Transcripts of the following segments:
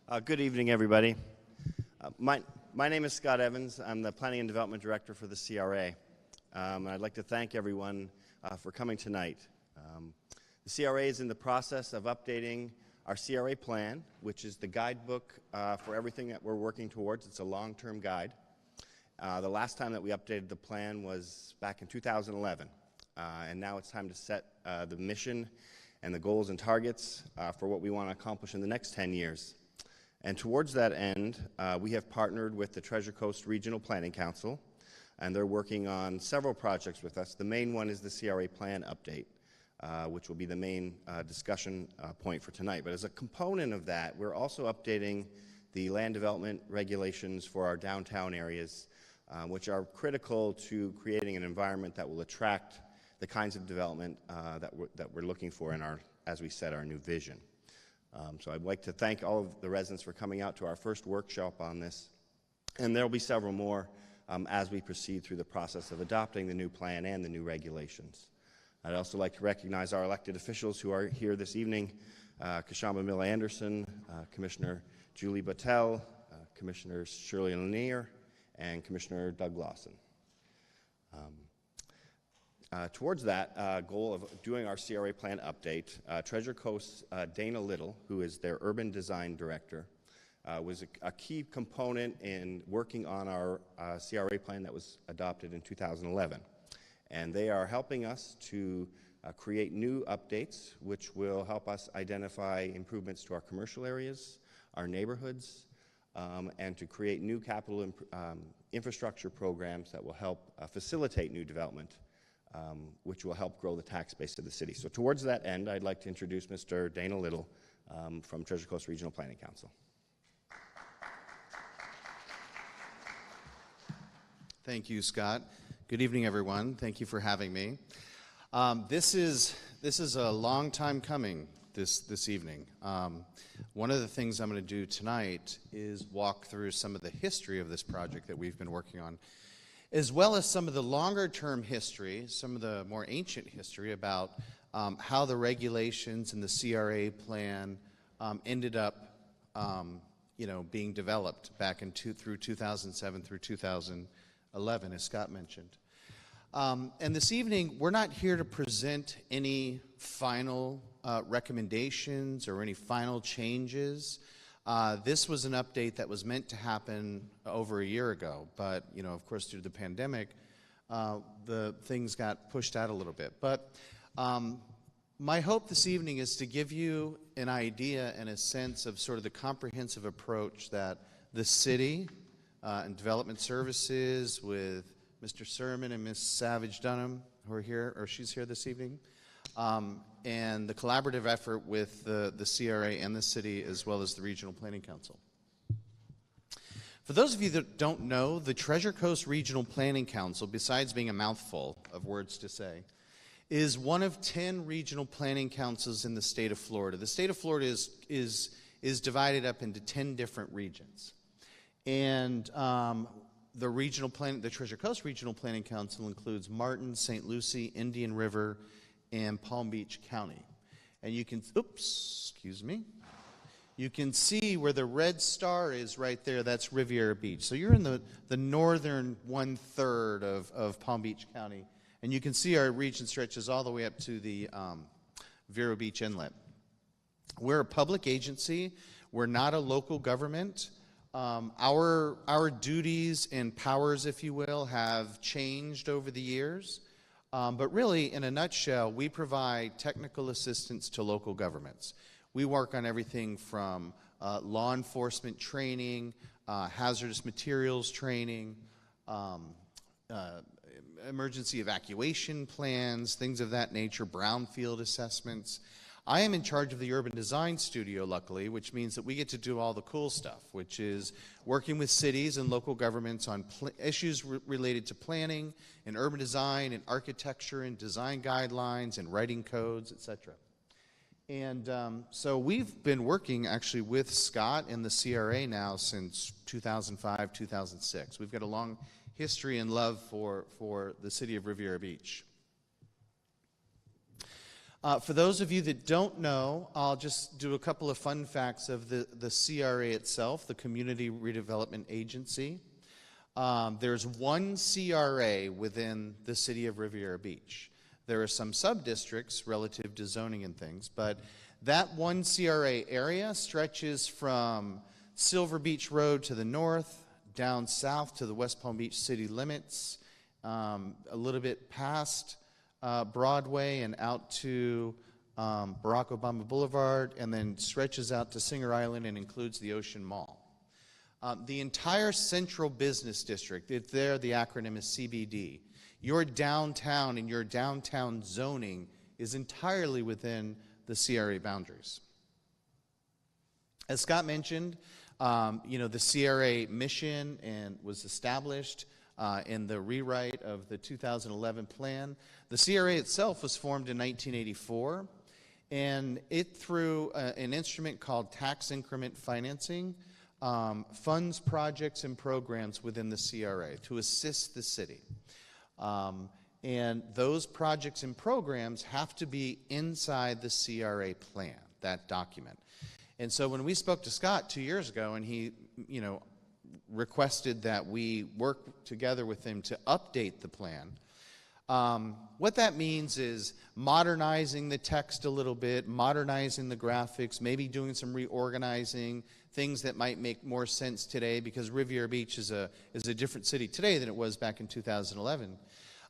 Good evening, everybody. My name is Scott Evans. I'm the Planning and Development Director for the CRA. And I'd like to thank everyone for coming tonight. The CRA is in the process of updating our CRA plan, which is the guidebook for everything that we're working towards. It's a long-term guide. The last time that we updated the plan was back in 2011. And now it's time to set the mission and the goals and targets for what we want to accomplish in the next 10 years. And towards that end, we have partnered with the Treasure Coast Regional Planning Council, and they're working on several projects with us. The main one is the CRA plan update, which will be the main discussion point for tonight. But as a component of that, we're also updating the land development regulations for our downtown areas, which are critical to creating an environment that will attract the kinds of development that we're looking for in as we set our new vision. So I'd like to thank all of the residents for coming out to our first workshop on this, and there will be several more as we proceed through the process of adopting the new plan and the new regulations. I'd also like to recognize our elected officials who are here this evening, Kashama Miller-Anderson, Commissioner Julie Battelle, Commissioners Shirley Lanier, and Commissioner Doug Lawson. Towards that goal of doing our CRA plan update, Treasure Coast's Dana Little, who is their urban design director, was a key component in working on our CRA plan that was adopted in 2011. And they are helping us to create new updates, which will help us identify improvements to our commercial areas, our neighborhoods, and to create new capital infrastructure programs that will help facilitate new development, which will help grow the tax base of the city. So towards that end, I'd like to introduce Mr. Dana Little from Treasure Coast Regional Planning Council. Thank you, Scott. Good evening, everyone. Thank you for having me. This is a long time coming this evening. One of the things I'm going to do tonight is walk through some of the history of this project that we've been working on, as well as some of the longer-term history, some of the more ancient history about how the regulations and the CRA plan ended up, being developed back through 2007 through 2011, as Scott mentioned. And this evening, we're not here to present any final recommendations or any final changes. This was an update that was meant to happen over a year ago, but, of course, due to the pandemic, the things got pushed out a little bit. But my hope this evening is to give you an idea and a sense of sort of the comprehensive approach that the city and development services with Mr. Sermon and Ms. Savage Dunham, who are here, or she's here this evening, and the collaborative effort with the CRA and the city, as well as the Regional Planning Council. For those of you that don't know, the Treasure Coast Regional Planning Council, besides being a mouthful of words to say, is one of 10 regional planning councils in the state of Florida. The state of Florida is divided up into 10 different regions. And the Treasure Coast Regional Planning Council includes Martin, St. Lucie, Indian River, and Palm Beach County. And you can, you can see where the red star is right there. That's Riviera Beach. So you're in the northern 1/3 of Palm Beach County. And you can see our region stretches all the way up to the Vero Beach Inlet. We're a public agency. We're not a local government. Our duties and powers, if you will, have changed over the years. But really, in a nutshell, we provide technical assistance to local governments. We work on everything from law enforcement training, hazardous materials training, emergency evacuation plans, things of that nature, brownfield assessments. I am in charge of the urban design studio, luckily, which means that we get to do all the cool stuff, which is working with cities and local governments on issues related to planning and urban design and architecture and design guidelines and writing codes, etc. And so we've been working actually with Scott and the CRA now since 2005, 2006. We've got a long history and love for the city of Riviera Beach. For those of you that don't know, I'll just do a couple of fun facts of the CRA itself, the Community Redevelopment Agency. There's one CRA within the city of Riviera Beach. There are some sub-districts relative to zoning and things, but that one CRA area stretches from Silver Beach Road to the north, down south to the West Palm Beach city limits, a little bit past Broadway and out to Barack Obama Boulevard, and then stretches out to Singer Island and includes the Ocean Mall. The entire central business district, the acronym is CBD. Your downtown and your downtown zoning is entirely within the CRA boundaries. As Scott mentioned, the CRA mission was established in the rewrite of the 2011 plan. The CRA itself was formed in 1984, and it, through an instrument called tax increment financing, funds projects and programs within the CRA to assist the city. And those projects and programs have to be inside the CRA plan, that document. And so when we spoke to Scott 2 years ago, and he, requested that we work together with him to update the plan, what that means is modernizing the text a little bit, modernizing the graphics, maybe doing some reorganizing, things that might make more sense today, because Riviera Beach is a different city today than it was back in 2011.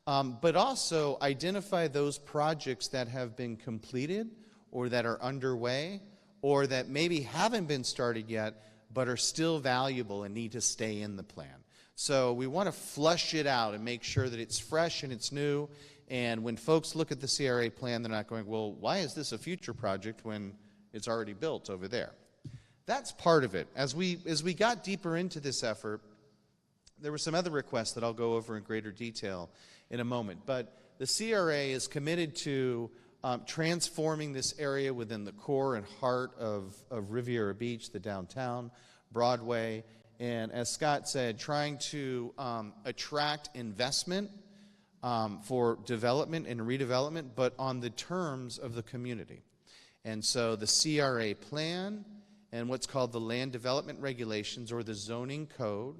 But also identify those projects that have been completed or that are underway or that maybe haven't been started yet but are still valuable and need to stay in the plan. So we want to flush it out and make sure that it's fresh and it's new. And when folks look at the CRA plan, they're not going, well, why is this a future project when it's already built over there? That's part of it. As we got deeper into this effort, there were some other requests that I'll go over in greater detail in a moment. But the CRA is committed to transforming this area within the core and heart of Riviera Beach, the downtown, Broadway, and as Scott said, trying to attract investment for development and redevelopment, but on the terms of the community. And so the CRA plan and what's called the land development regulations or the zoning code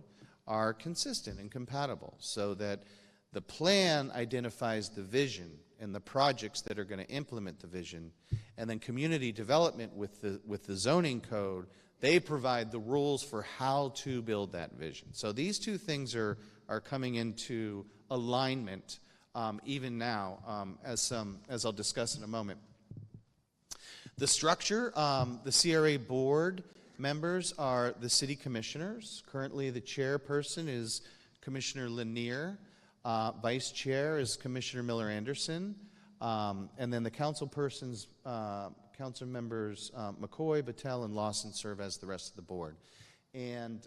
are consistent and compatible, so that the plan identifies the vision and the projects that are going to implement the vision, and then community development with the zoning code, they provide the rules for how to build that vision. So these two things are coming into alignment even now, as I'll discuss in a moment. The structure, the CRA board members are the city commissioners. Currently the chairperson is Commissioner Lanier. Vice chair is Commissioner Miller Anderson, and then the council members McCoy, Battelle, and Lawson serve as the rest of the board. And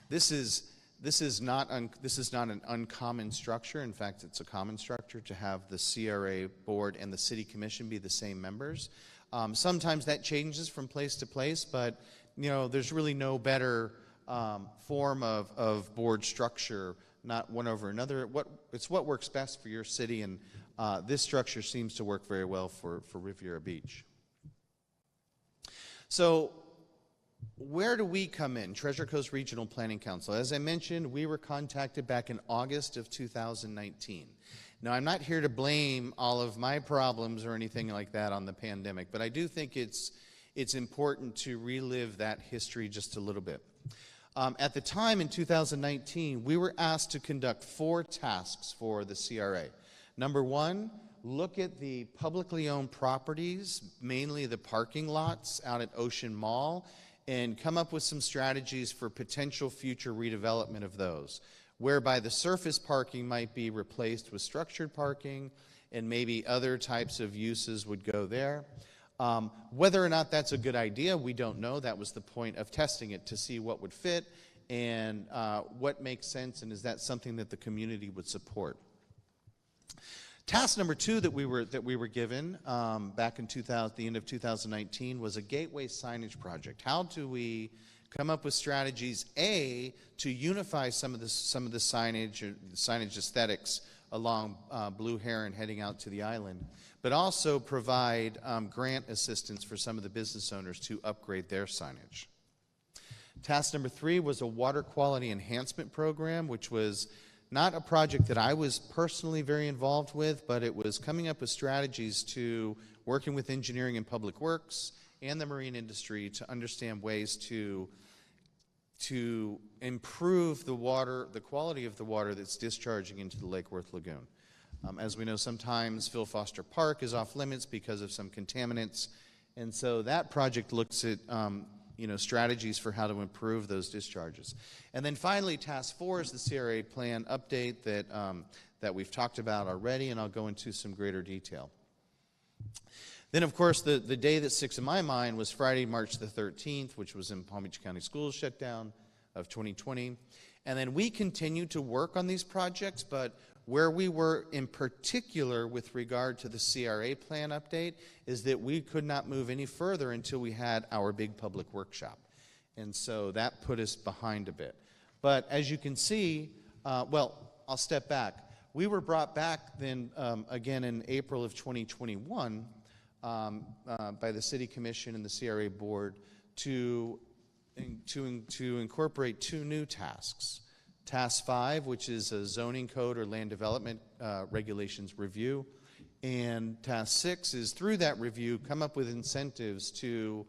this is not an uncommon structure. In fact, it's a common structure to have the CRA board and the city commission be the same members. Sometimes that changes from place to place, but there's really no better form of board structure, not one over another. It's what works best for your city, and this structure seems to work very well for Riviera Beach. So where do we come in, Treasure Coast Regional Planning Council? As I mentioned, we were contacted back in August of 2019. Now, I'm not here to blame all of my problems or anything like that on the pandemic, but I do think it's important to relive that history just a little bit. At the time in 2019, we were asked to conduct 4 tasks for the CRA. Number 1, look at the publicly owned properties, mainly the parking lots out at Ocean Mall, and come up with some strategies for potential future redevelopment of those, whereby the surface parking might be replaced with structured parking, and maybe other types of uses would go there. Whether or not that's a good idea, we don't know. That was the point of testing it, to see what would fit and what makes sense, and is that something that the community would support. Task number 2 that we were given back in the end of 2019 was a gateway signage project. How do we come up with strategies, A, to unify some of the signage or signage aesthetics along Blue Heron heading out to the island, but also provide grant assistance for some of the business owners to upgrade their signage. Task number 3 was a water quality enhancement program, which was not a project that I was personally very involved with, but it was coming up with strategies to working with engineering and public works and the marine industry to understand ways to improve the water, the quality of the water that's discharging into the Lake Worth Lagoon. As we know, sometimes Phil Foster Park is off limits because of some contaminants, and so that project looks at strategies for how to improve those discharges. And then finally, Task 4 is the CRA plan update that we've talked about already, and I'll go into some greater detail. Then, of course, the day that sticks in my mind was Friday, March the 13th, which was in Palm Beach County Schools shutdown of 2020. And then we continued to work on these projects, but where we were in particular with regard to the CRA plan update is that we could not move any further until we had our big public workshop. And so that put us behind a bit. But as you can see, I'll step back. We were brought back then again in April of 2021 by the City Commission and the CRA Board to incorporate 2 new tasks. Task 5, which is a zoning code or land development regulations review, and Task 6 is through that review come up with incentives to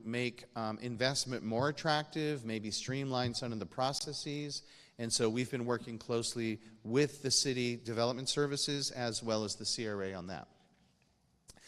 make investment more attractive, maybe streamline some of the processes. And so we've been working closely with the City Development Services as well as the CRA on that.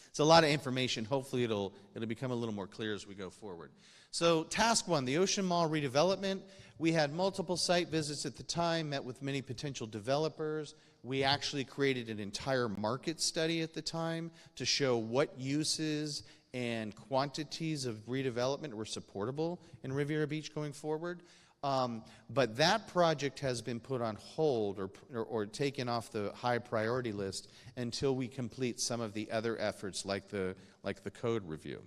It's a lot of information. Hopefully it'll become a little more clear as we go forward. So Task 1, the Ocean Mall redevelopment. We had multiple site visits at the time, met with many potential developers. We actually created an entire market study at the time to show what uses and quantities of redevelopment were supportable in Riviera Beach going forward. But that project has been put on hold or taken off the high priority list until we complete some of the other efforts like the code review.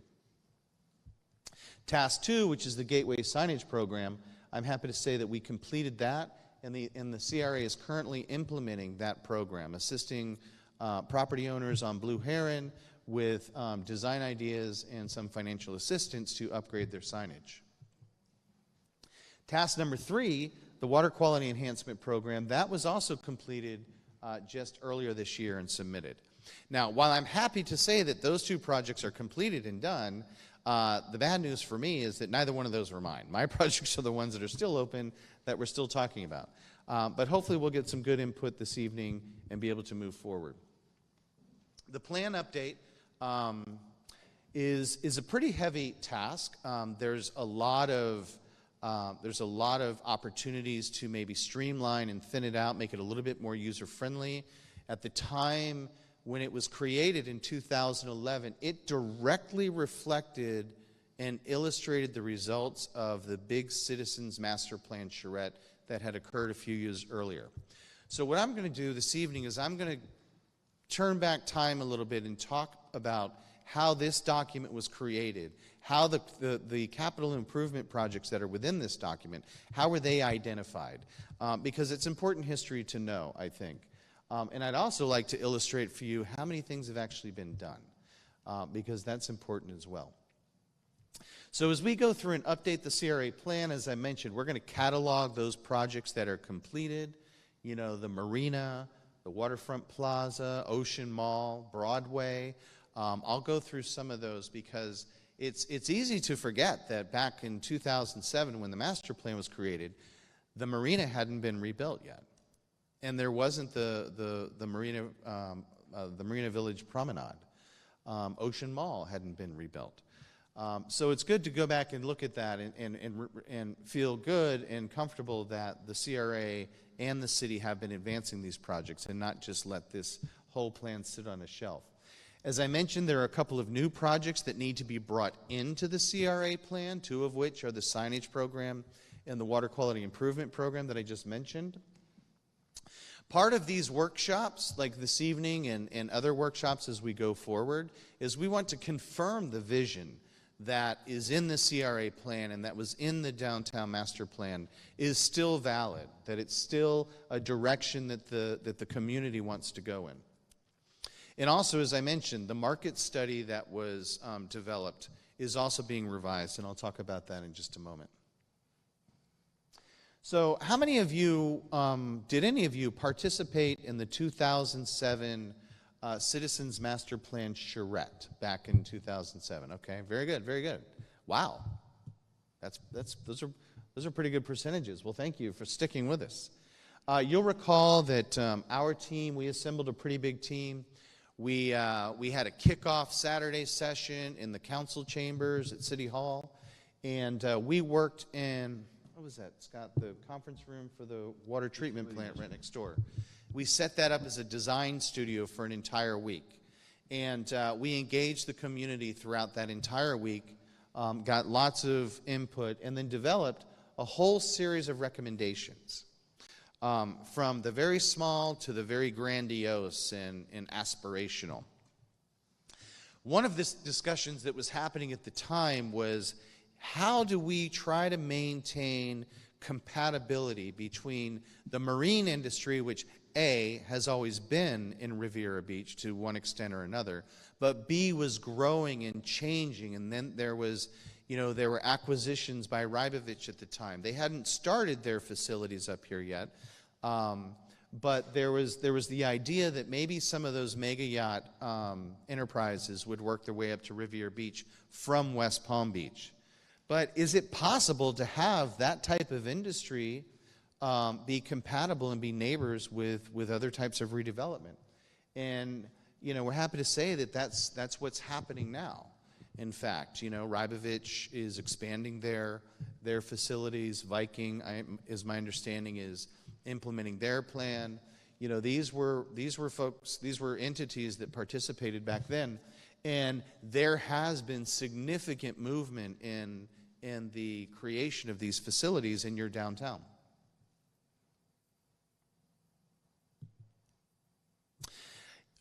Task 2, which is the Gateway Signage Program, I'm happy to say that we completed that, and the CRA is currently implementing that program, assisting property owners on Blue Heron with design ideas and some financial assistance to upgrade their signage. Task number 3, the Water Quality Enhancement Program, that was also completed just earlier this year and submitted. Now, while I'm happy to say that those 2 projects are completed and done, the bad news for me is that neither one of those were mine. My projects are the ones that are still open that we're still talking about. But hopefully we'll get some good input this evening and be able to move forward. The plan update is a pretty heavy task. There's a lot of opportunities to maybe streamline and thin it out, make it a little bit more user-friendly. At the time when it was created in 2011, it directly reflected and illustrated the results of the big Citizens Master Plan charrette that had occurred a few years earlier. So what I'm going to do this evening is I'm going to turn back time a little bit and talk about how this document was created, how the capital improvement projects that are within this document, how were they identified? Because it's important history to know, I think. And I'd also like to illustrate for you how many things have actually been done, because that's important as well. So as we go through and update the CRA plan, as I mentioned, we're going to catalog those projects that are completed, you know, the marina, the waterfront plaza, Ocean Mall, Broadway. I'll go through some of those because it's easy to forget that back in 2007 when the master plan was created, the marina hadn't been rebuilt yet. And there wasn't the Marina Village Promenade. Ocean Mall hadn't been rebuilt. So it's good to go back and look at that and feel good and comfortable that the CRA and the city have been advancing these projects and not just let this whole plan sit on a shelf. As I mentioned, there are a couple of new projects that need to be brought into the CRA plan, 2 of which are the signage program and the water quality improvement program that I just mentioned. Part of these workshops, like this evening and other workshops as we go forward, is we want to confirm the vision that is in the CRA plan and that was in the downtown master plan is still valid, that it's still a direction that the community wants to go in. And also, as I mentioned, the market study that was developed is also being revised, and I'll talk about that in just a moment. So how many of you, did any of you participate in the 2007 Citizens Master Plan charrette back in 2007? Okay, very good, very good. Wow, those are pretty good percentages. Well, thank you for sticking with us. You'll recall that our team, we assembled a pretty big team. We had a kickoff Saturday session in the council chambers at City Hall, and we worked in, what was that, Scott, the conference room for the water treatment plant right next door. We set that up as a design studio for an entire week, and we engaged the community throughout that entire week, got lots of input, and then developed a whole series of recommendations. From the very small to the very grandiose and aspirational. One of the discussions that was happening at the time was, how do we try to maintain compatibility between the marine industry, which A, has always been in Riviera Beach to one extent or another, but B, was growing and changing, and then there was, there were acquisitions by Revitalization at the time. They hadn't started their facilities up here yet, but there was the idea that maybe some of those mega yacht enterprises would work their way up to Riviera Beach from West Palm Beach. But is it possible to have that type of industry be compatible and be neighbors with other types of redevelopment? And we're happy to say that that's what's happening now. In fact, Rybovich is expanding their facilities. Viking, is my understanding, is implementing their plan. These were folks, these were entities that participated back then, and there has been significant movement in the creation of these facilities in your downtown.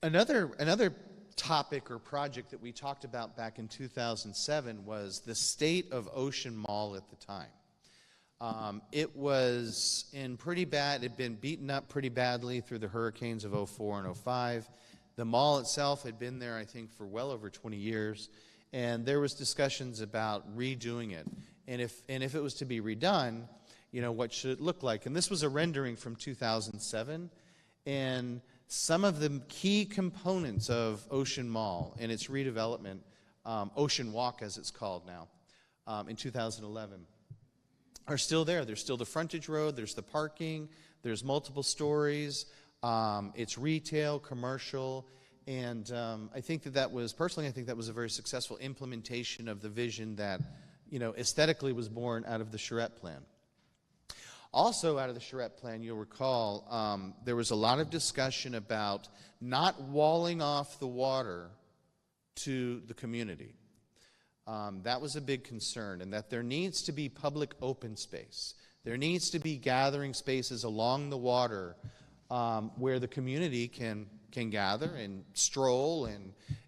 Another topic or project that we talked about back in 2007 was the state of Ocean Mall at the time. It was in pretty bad, it had been beaten up pretty badly through the hurricanes of 04 and 05. The mall itself had been there, I think, for well over 20 years, and there was discussions about redoing it. And if it was to be redone, what should it look like? And this was a rendering from 2007, and some of the key components of Ocean Mall and its redevelopment, Ocean Walk as it's called now, in 2011, are still there. There's still the frontage road, there's the parking, there's multiple stories, it's retail, commercial, and I think that was, personally, I think that was a very successful implementation of the vision that, aesthetically was born out of the charrette plan. Also out of the charrette plan, you'll recall, there was a lot of discussion about not walling off the water to the community. That was a big concern, and that there needs to be public open space. There needs to be gathering spaces along the water where the community can gather and stroll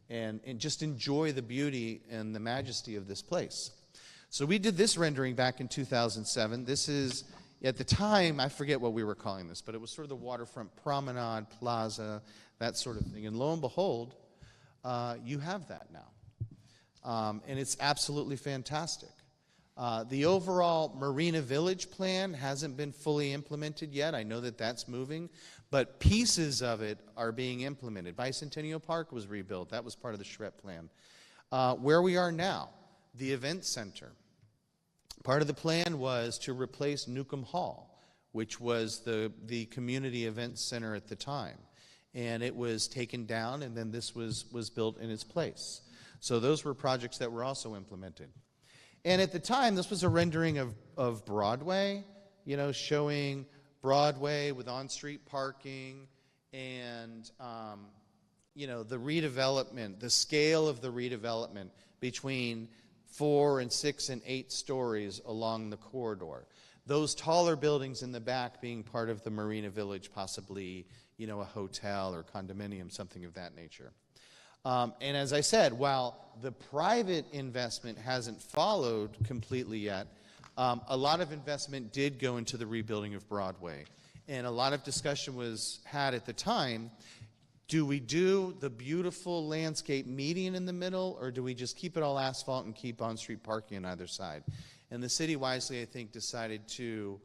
and just enjoy the beauty and the majesty of this place. So we did this rendering back in 2007. This is, at the time, I forget what we were calling this, but it was sort of the waterfront promenade, plaza, that sort of thing. And lo and behold, you have that now. And it's absolutely fantastic. The overall Marina Village plan hasn't been fully implemented yet. I know that that's moving, but pieces of it are being implemented. Bicentennial Park was rebuilt. That was part of the charrette plan. Where we are now, the event center. Part of the plan was to replace Newcomb Hall, which was the community event center at the time. And it was taken down, and then this was built in its place. So those were projects that were also implemented. And at the time, this was a rendering of Broadway, showing Broadway with on-street parking and, the redevelopment, the scale of the redevelopment between 4 and 6 and 8 stories along the corridor. Those taller buildings in the back being part of the Marina Village, possibly, a hotel or condominium, something of that nature. And as I said, while the private investment hasn't followed completely yet, a lot of investment did go into the rebuilding of Broadway. And a lot of discussion was had at the time, do we do the beautiful landscape median in the middle, or do we just keep it all asphalt and keep on-street parking on either side? And the city wisely, I think, decided to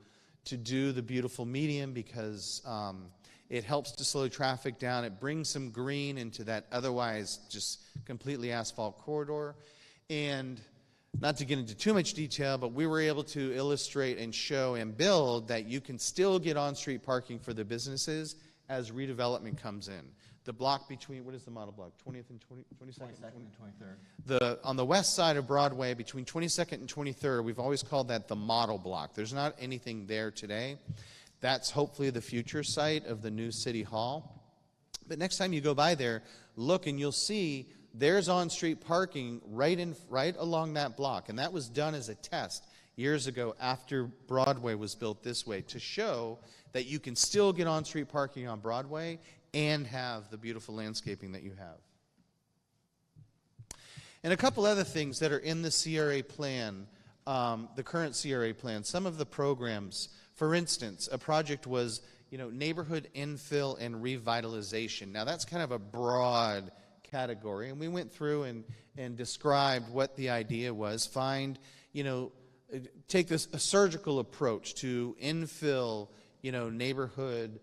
do the beautiful median because it helps to slow traffic down. It brings some green into that otherwise just completely asphalt corridor. And not to get into too much detail, but we were able to illustrate and show and build that you can still get on-street parking for the businesses as redevelopment comes in. The block between, what is the model block, 20th and 22nd? 22nd and 23rd. On the west side of Broadway, between 22nd and 23rd, we've always called that the model block. There's not anything there today. That's hopefully the future site of the new City Hall. But next time you go by there, look and you'll see there's on-street parking right along that block. And that was done as a test years ago after Broadway was built this way to show that you can still get on-street parking on Broadway and have the beautiful landscaping that you have. And a couple other things that are in the CRA plan, the current CRA plan, some of the programs. For instance, a project was, neighborhood infill and revitalization. Now that's kind of a broad category, and we went through and described what the idea was. Take a surgical approach to infill, neighborhood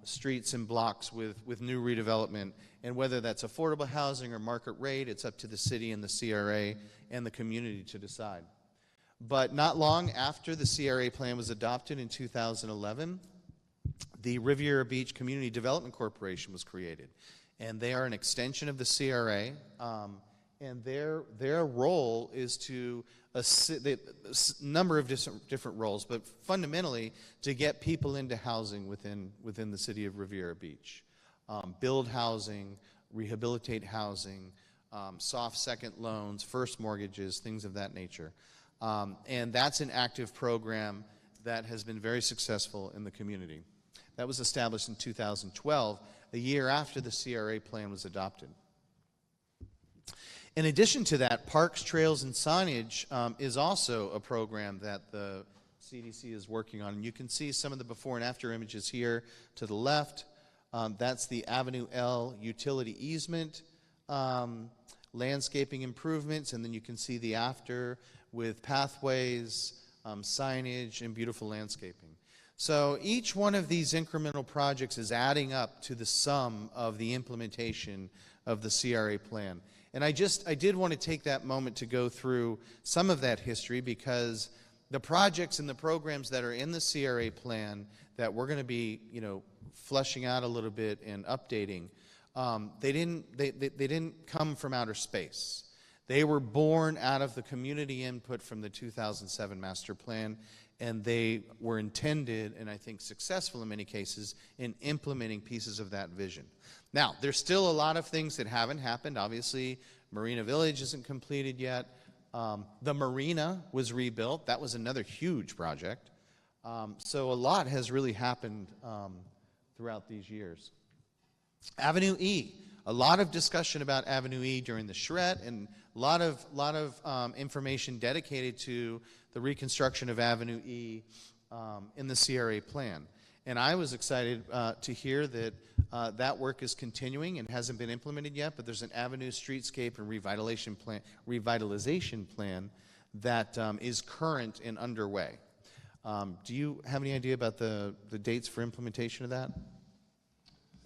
streets and blocks with new redevelopment, and whether that's affordable housing or market rate, it's up to the city and the CRA and the community to decide. But not long after the CRA plan was adopted in 2011, the Riviera Beach Community Development Corporation was created. And they are an extension of the CRA, and their role is to a number of different roles, but fundamentally to get people into housing within the city of Riviera Beach. Build housing, rehabilitate housing, soft second loans, first mortgages, things of that nature. And that's an active program that has been very successful in the community. That was established in 2012, a year after the CRA plan was adopted. In addition to that, Parks, Trails, and Signage is also a program that the CDC is working on. And you can see some of the before and after images here to the left. That's the Avenue L utility easement, landscaping improvements, and then you can see the after with pathways, signage, and beautiful landscaping. So each one of these incremental projects is adding up to the sum of the implementation of the CRA plan. And I did want to take that moment to go through some of that history, because the projects and the programs that are in the CRA plan that we're going to be, fleshing out a little bit and updating, they didn't come from outer space. They were born out of the community input from the 2007 master plan, and they were intended, and I think successful in many cases, in implementing pieces of that vision. Now, there's still a lot of things that haven't happened. Obviously, Marina Village isn't completed yet. The marina was rebuilt. That was another huge project. So a lot has really happened throughout these years. Avenue E. A lot of discussion about Avenue E during the charrette, and a lot of information dedicated to the reconstruction of Avenue E in the CRA plan. And I was excited to hear that that work is continuing and hasn't been implemented yet, but there's an Avenue Streetscape and Revitalization plan that is current and underway. Do you have any idea about the dates for implementation of that?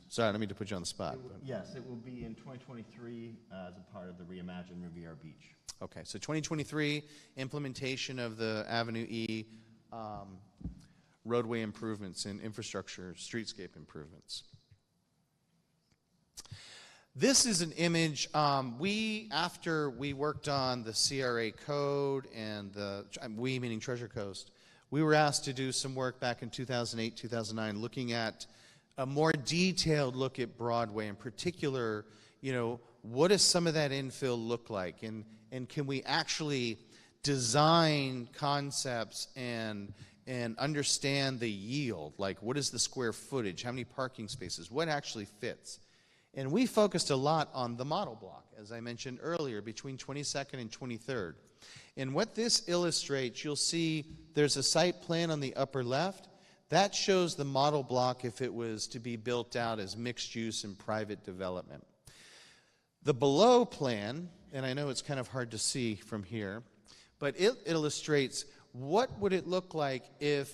Sorry, I don't mean to put you on the spot. Yes, it will be in 2023 as a part of the Reimagine Riviera Beach. Okay, so 2023 implementation of the Avenue E roadway improvements and infrastructure, streetscape improvements. This is an image, after we worked on the CRA code and we meaning Treasure Coast, we were asked to do some work back in 2008, 2009, looking at a more detailed look at Broadway, in particular, what does some of that infill look like? And can we actually design concepts and understand the yield? Like, what is the square footage? How many parking spaces? What actually fits? And we focused a lot on the model block, as I mentioned earlier, between 22nd and 23rd. And what this illustrates, you'll see there's a site plan on the upper left. That shows the model block if it was to be built out as mixed use and private development. The below plan, and I know it's kind of hard to see from here, but it illustrates what would it look like if,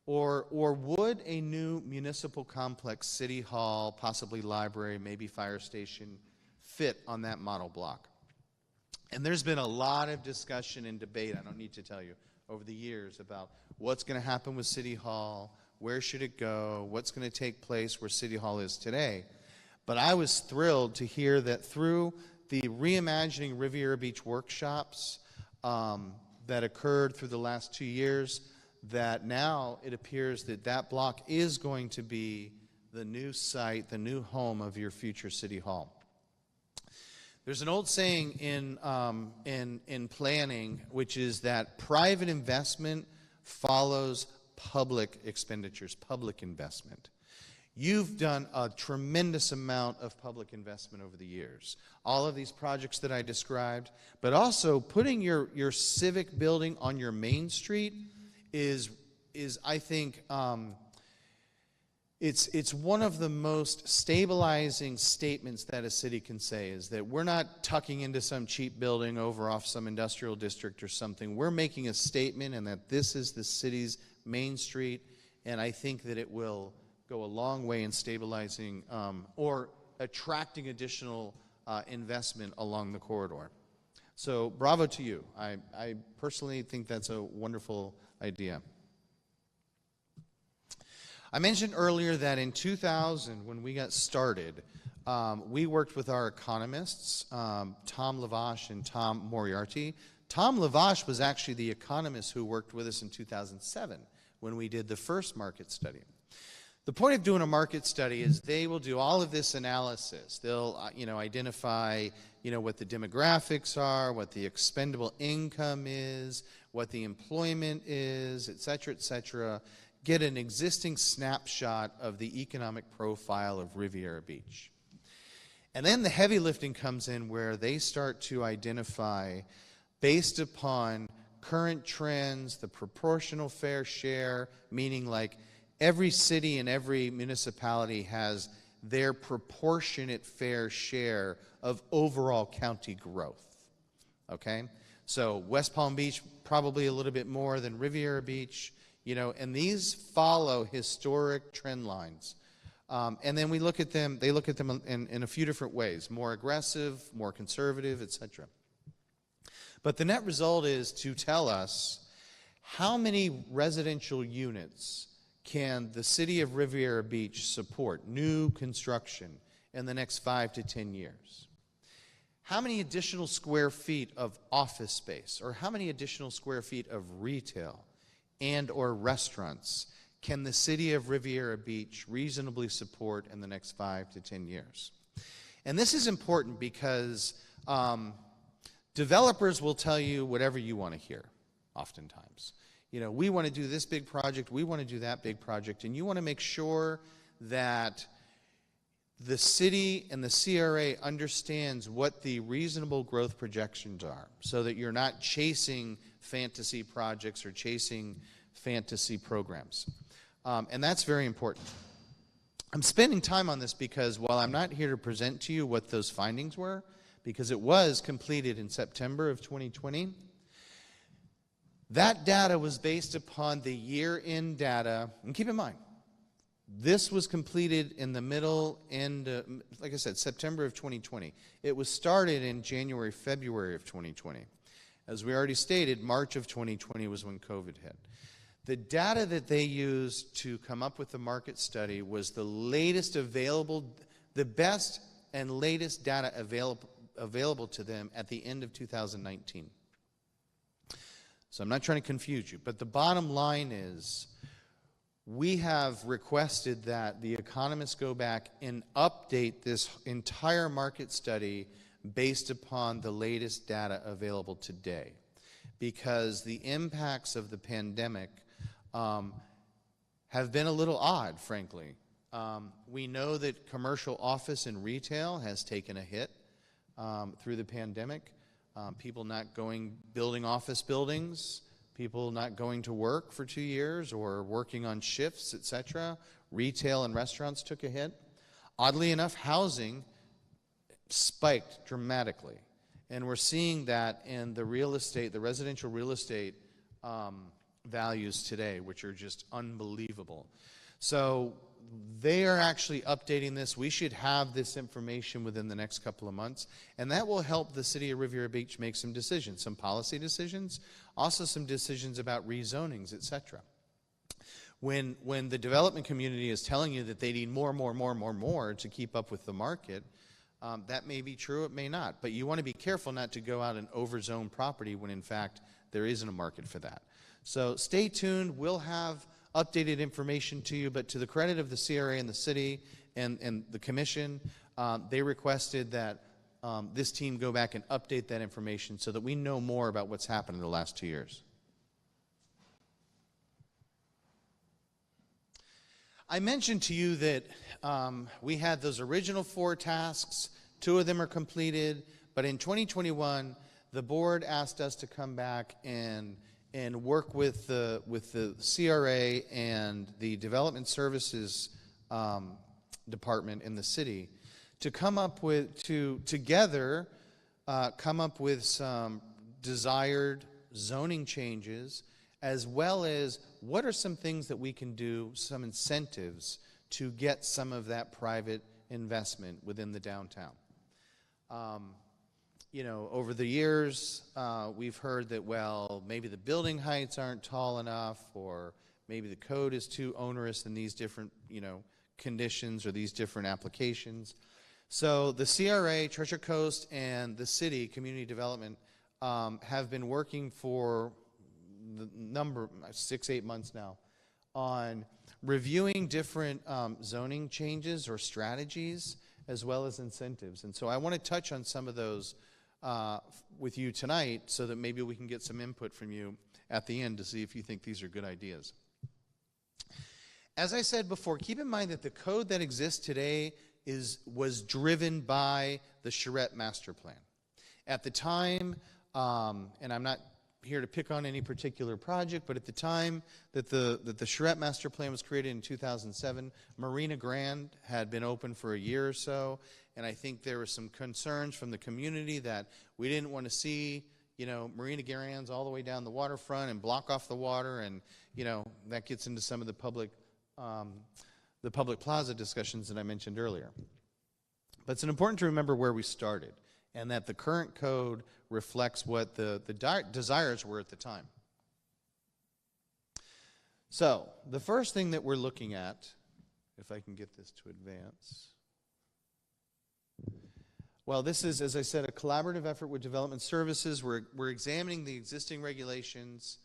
or would a new municipal complex, city hall, possibly library, maybe fire station, fit on that model block. And there's been a lot of discussion and debate, I don't need to tell you, over the years about what's going to happen with City Hall, where should it go, what's going to take place where City Hall is today. But I was thrilled to hear that through the Reimagining Riviera Beach workshops that occurred through the last 2 years, that now it appears that that block is going to be the new site, the new home of your future City Hall. There's an old saying in planning, which is that private investment follows public expenditures, public investment. You've done a tremendous amount of public investment over the years. All of these projects that I described, but also putting your civic building on your main street is I think, it's one of the most stabilizing statements that a city can say, is that we're not tucking into some cheap building over off some industrial district or something. We're making a statement, and that this is the city's main street, and I think that it will go a long way in stabilizing or attracting additional investment along the corridor. So bravo to you. I personally think that's a wonderful idea. I mentioned earlier that in 2000, when we got started, we worked with our economists, Tom Lavash and Tom Moriarty. Tom Lavash was actually the economist who worked with us in 2007 when we did the first market study. The point of doing a market study is they will do all of this analysis. They'll identify what the demographics are, what the expendable income is, what the employment is, et cetera, get an existing snapshot of the economic profile of Riviera Beach. And then the heavy lifting comes in, where they start to identify, based upon current trends, the proportional fair share, meaning like every city and every municipality has their proportionate fair share of overall county growth. Okay? So West Palm Beach, probably a little bit more than Riviera Beach, and these follow historic trend lines. And then we look at them, they look at them in a few different ways, more aggressive, more conservative, etc. But the net result is to tell us how many residential units can the city of Riviera Beach support, new construction, in the next 5 to 10 years. How many additional square feet of office space, or how many additional square feet of retail and or restaurants can the city of Riviera Beach reasonably support in the next 5 to 10 years? And this is important because developers will tell you whatever you want to hear, oftentimes. We want to do this big project, we want to do that big project, and you want to make sure that the city and the CRA understands what the reasonable growth projections are, so that you're not chasing fantasy projects or chasing fantasy programs. And that's very important. I'm spending time on this because while I'm not here to present to you what those findings were, because it was completed in September of 2020, that data was based upon the year-end data. And keep in mind, this was completed in the middle end, like I said, September of 2020. It was started in January, February of 2020. As we already stated, March of 2020 was when COVID hit. The data that they used to come up with the market study was the latest available, the best and latest data available to them at the end of 2019. So I'm not trying to confuse you, but the bottom line is we have requested that the economists go back and update this entire market study based upon the latest data available today, because the impacts of the pandemic have been a little odd, frankly, We know that commercial office and retail has taken a hit through the pandemic. People not building office buildings, people not going to work for 2 years or working on shifts, etc. Retail and restaurants took a hit. Oddly enough, housing spiked dramatically. And we're seeing that in the real estate, the residential real estate values today, which are just unbelievable. So they are actually updating this. We should have this information within the next couple of months, and that will help the city of Riviera Beach make some decisions, some policy decisions, also some decisions about rezonings, etc. When the development community is telling you that they need more to keep up with the market, that may be true, it may not. But you want to be careful not to go out and overzone property when in fact there isn't a market for that. So stay tuned. We'll have updated information to you, but to the credit of the CRA and the city and the commission, they requested that this team go back and update that information so that we know more about what's happened in the last 2 years. I mentioned to you that we had those original 4 tasks. 2 of them are completed, but in 2021, the board asked us to come back and work with the CRA and the Development Services Department in the city to come up with, together come up with some desired zoning changes, as well as what are some things that we can do, some incentives to get some of that private investment within the downtown. You know, over the years, we've heard that, well, maybe the building heights aren't tall enough, or maybe the code is too onerous in these different, conditions or these different applications. So the CRA, Treasure Coast, and the city, Community Development, have been working for the 6-8 months now on reviewing different zoning changes or strategies, as well as incentives. And so I want to touch on some of those with you tonight so that maybe we can get some input from you at the end to see if you think these are good ideas. As I said before, keep in mind that the code that exists today was driven by the Charette Master Plan. At the time, and I'm not here to pick on any particular project, but at the time that the Charette Master Plan was created in 2007, Marina Grande had been open for a year or so, and I think there were some concerns from the community that we didn't want to see, Marina Grandes all the way down the waterfront and block off the water, and that gets into some of the public plaza discussions that I mentioned earlier. But it's important to remember where we started, and that the current code reflects what the desires were at the time. So, the first thing that we're looking at, if I can get this to advance. Well, this is, as I said, a collaborative effort with Development Services. We're examining the existing regulations.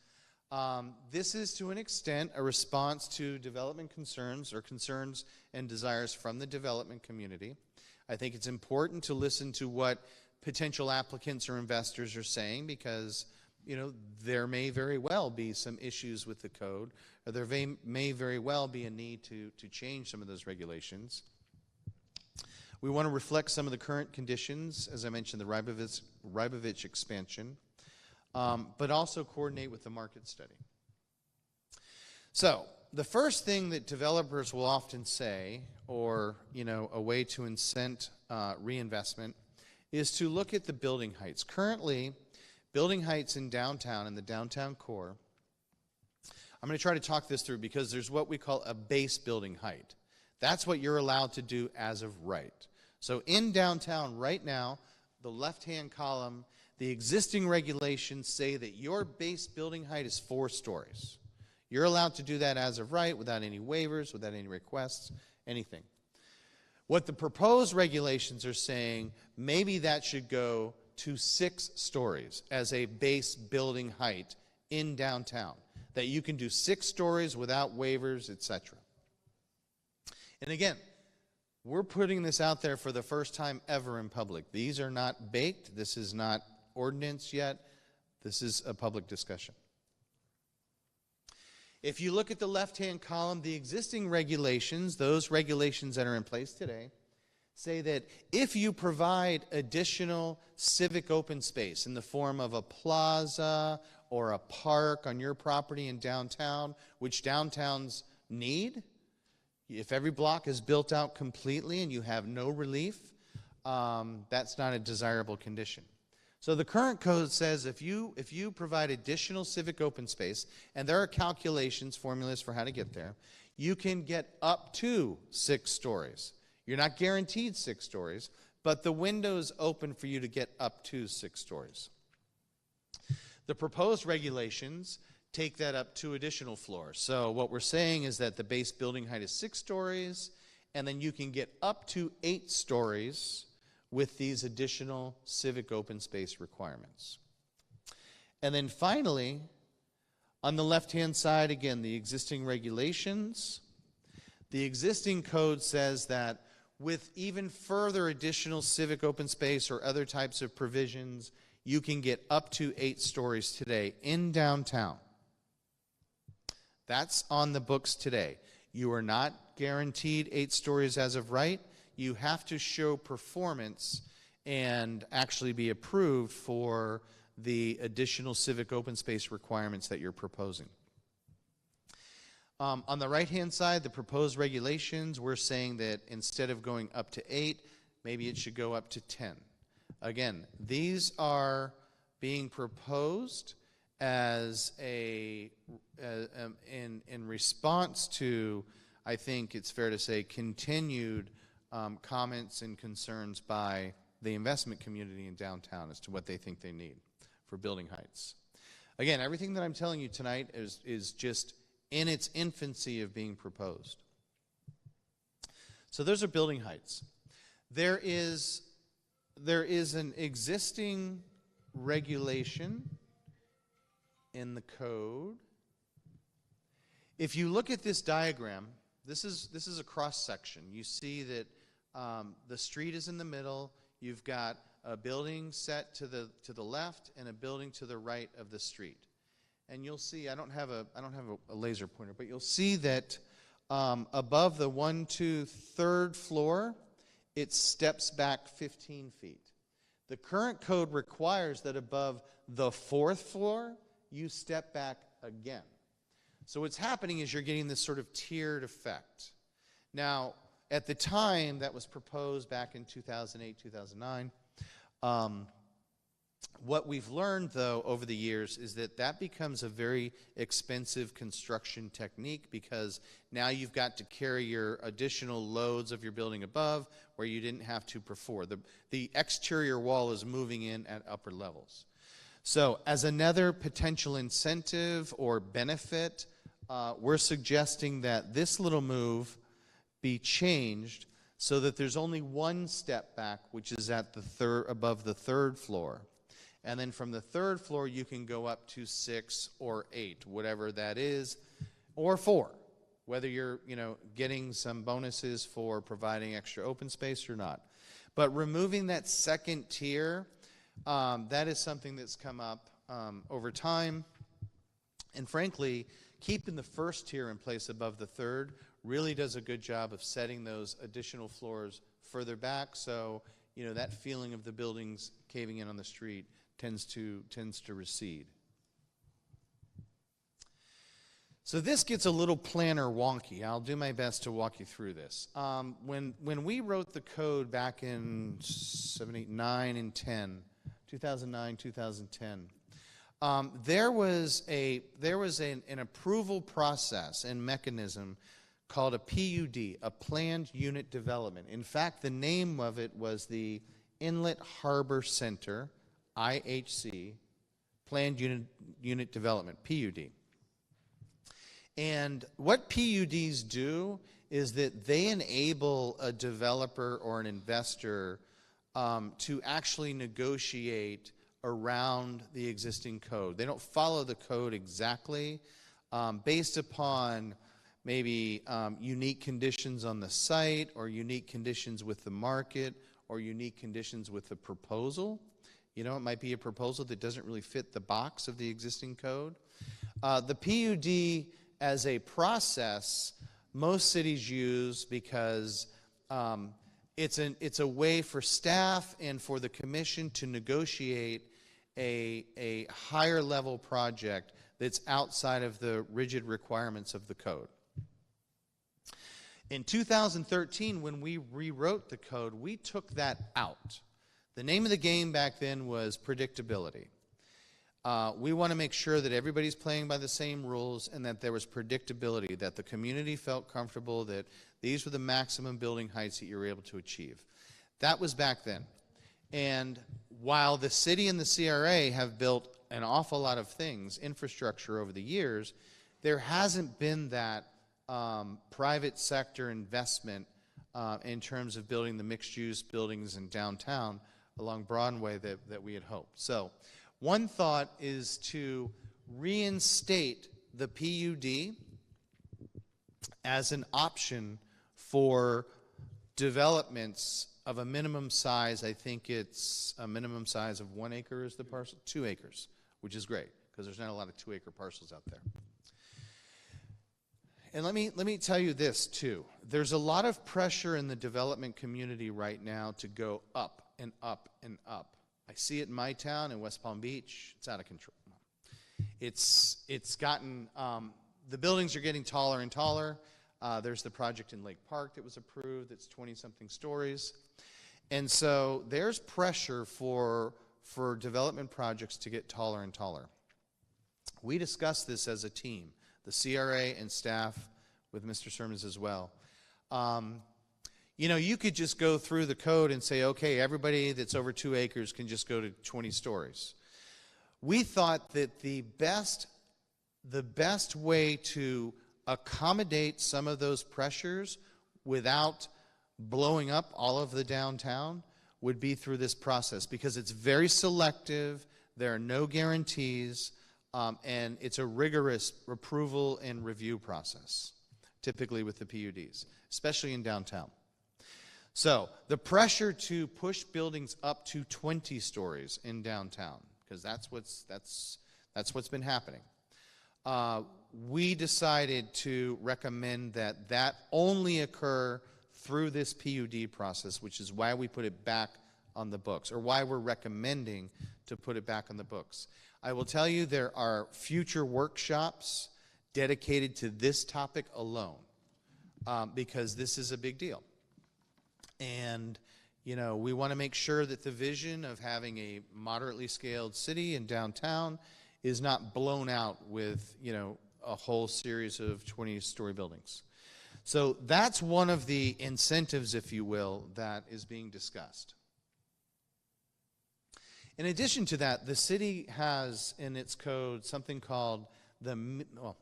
This is, to an extent, a response to development concerns or concerns and desires from the development community. I think it's important to listen to what potential applicants or investors are saying, because there may very well be some issues with the code, or there may very well be a need to change some of those regulations. We want to reflect some of the current conditions, as I mentioned, the Rybovich expansion, but also coordinate with the market study. So, the first thing that developers will often say, or a way to incent reinvestment, is to look at the building heights. Currently, building heights in downtown, in the downtown core, I'm going to try to talk this through because there's what we call a base building height. That's what you're allowed to do as of right. So in downtown right now, the left-hand column, the existing regulations say that your base building height is 4 stories. You're allowed to do that as of right without any waivers, without any requests, anything. What the proposed regulations are saying, maybe that should go to 6 stories as a base building height in downtown. That you can do 6 stories without waivers, etc. And again, we're putting this out there for the first time ever in public. These are not baked. This is not ordinance yet. This is a public discussion. If you look at the left-hand column, the existing regulations, those regulations that are in place today, say that if you provide additional civic open space in the form of a plaza or a park on your property in downtown, which downtowns need, if every block is built out completely and you have no relief, that's not a desirable condition. So the current code says if you provide additional civic open space, and there are calculations, formulas for how to get there, you can get up to 6 stories. You're not guaranteed 6 stories, but the window's open for you to get up to 6 stories. The proposed regulations take that up 2 additional floors. So what we're saying is that the base building height is 6 stories, and then you can get up to 8 stories with these additional civic open space requirements. And then finally, on the left-hand side, again, the existing regulations. The existing code says that with even further additional civic open space or other types of provisions, you can get up to 8 stories today in downtown. That's on the books today. You are not guaranteed 8 stories as of right. You have to show performance and actually be approved for the additional civic open space requirements that you're proposing. On the right-hand side, the proposed regulations, we're saying that instead of going up to 8, maybe it should go up to 10. Again, these are being proposed as in response to, I think it's fair to say, continued comments and concerns by the investment community in downtown as to what they think they need for building heights. Again, everything that I'm telling you tonight is just in its infancy of being proposed. So those are building heights. There is an existing regulation in the code. If you look at this diagram, this is a cross section. You see that the street is in the middle. You've got a building set to the left and a building to the right of the street. And you'll see, I don't have a laser pointer, but you'll see that above the 1, 2, 3rd floor, it steps back 15 feet. The current code requires that above the 4th floor, you step back again. So what's happening is you're getting this sort of tiered effect. Now, at the time that was proposed back in 2008, 2009, what we've learned, though, over the years is that becomes a very expensive construction technique because now you've got to carry your additional loads of your building above where you didn't have to before. The exterior wall is moving in at upper levels. So as another potential incentive or benefit, we're suggesting that this little move be changed so that there's only one step back, which is at above the 3rd floor. And then from the 3rd floor, you can go up to 6 or 8, whatever that is, or 4, whether you're getting some bonuses for providing extra open space or not. But removing that 2nd tier, that is something that's come up over time. And frankly, keeping the 1st tier in place above the 3rd really does a good job of setting those additional floors further back, so that feeling of the buildings caving in on the street tends to recede. So this gets a little planner wonky. I'll do my best to walk you through this. When we wrote the code back in 7, 8, 9, and 10, 2009, 2010, there was an approval process and mechanism called a PUD, a Planned Unit Development. In fact, the name of it was the Inlet Harbor Center, IHC, Planned Unit Development, PUD. And what PUDs do is that they enable a developer or an investor to actually negotiate around the existing code. They don't follow the code exactly based upon maybe unique conditions on the site or unique conditions with the market or unique conditions with the proposal. It might be a proposal that doesn't really fit the box of the existing code. The PUD as a process most cities use because it's a way for staff and for the commission to negotiate a higher level project that's outside of the rigid requirements of the code. In 2013, when we rewrote the code, we took that out. The name of the game back then was predictability. We want to make sure that everybody's playing by the same rules and that there was predictability, that the community felt comfortable that these were the maximum building heights that you were able to achieve. That was back then. And while the city and the CRA have built an awful lot of things, infrastructure over the years, there hasn't been that private sector investment in terms of building the mixed-use buildings in downtown along Broadway that we had hoped. So one thought is to reinstate the PUD as an option for developments of a minimum size. I think it's a minimum size of 1 acre is the parcel, 2 acres, which is great because there's not a lot of 2-acre parcels out there. And let me tell you this too. There's a lot of pressure in the development community right now to go up and up and up. I see it in my town in West Palm Beach. It's out of control. It's gotten, the buildings are getting taller and taller. There's the project in Lake Park that was approved. It's 20-something stories. And so there's pressure for development projects to get taller and taller. We discussed this as a team, the CRA and staff with Mr. Sermons as well. You know, you could just go through the code and say, okay, everybody that's over 2 acres can just go to 20 stories. We thought that the best way to accommodate some of those pressures without blowing up all of the downtown would be through this process because it's very selective, there are no guarantees, and it's a rigorous approval and review process, typically with the PUDs, especially in downtown. So the pressure to push buildings up to 20 stories in downtown, because that's what's been happening. We decided to recommend that only occur through this PUD process, which is why we put it back on the books, or why we're recommending to put it back on the books. I will tell you there are future workshops dedicated to this topic alone, because this is a big deal. And, you know, we want to make sure that the vision of having a moderately scaled city in downtown is not blown out with, you know, a whole series of 20-story buildings. So that's one of the incentives, if you will, that is being discussed. In addition to that, the city has in its code something called the, well,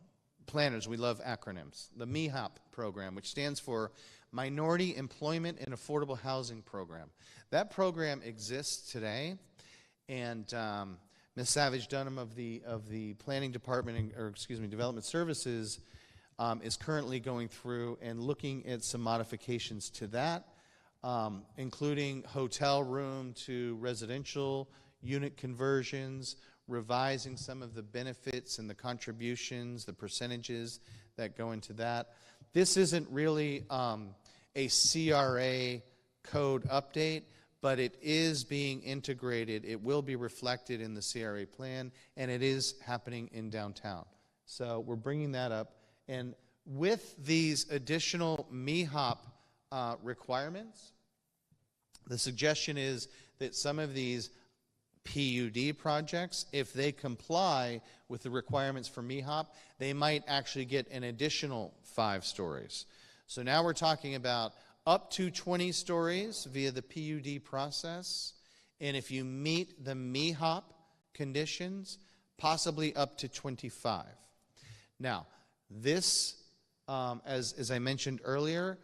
planners, we love acronyms, the MIHOP program, which stands for Minority Employment and Affordable Housing Program. That program exists today, and Ms. Savage Dunham of the Planning Department, or excuse me, Development Services, is currently going through and looking at some modifications to that, including hotel room to residential unit conversions, revising some of the benefits and the contributions, the percentages that go into that. This isn't really a CRA code update, but it is being integrated. It will be reflected in the CRA plan, and it is happening in downtown. So we're bringing that up. And with these additional MIHOP requirements, the suggestion is that some of these PUD projects, if they comply with the requirements for MIHOP, they might actually get an additional 5 stories. So now we're talking about up to 20 stories via the PUD process, and if you meet the MIHOP conditions, possibly up to 25. Now, this, as I mentioned earlier,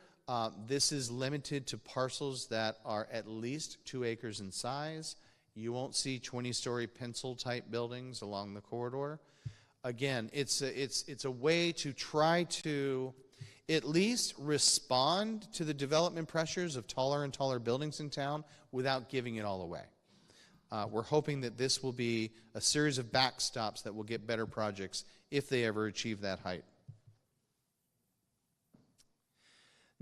this is limited to parcels that are at least 2 acres in size. You won't see 20-story pencil-type buildings along the corridor. Again, it's a way to try to at least respond to the development pressures of taller and taller buildings in town without giving it all away. We're hoping that this will be a series of backstops that will get better projects if they ever achieve that height.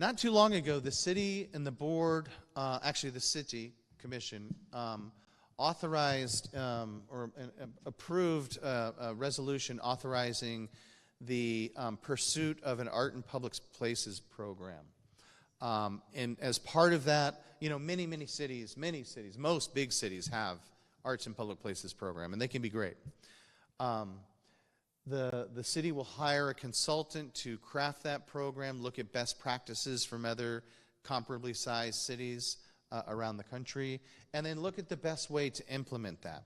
Not too long ago, the city and the board, actually the city commission, authorized or approved a resolution authorizing the pursuit of an art in public places program. And as part of that, many cities, most big cities have arts in public places program, and they can be great. The city will hire a consultant to craft that program, look at best practices from other comparably sized cities around the country, and then look at the best way to implement that.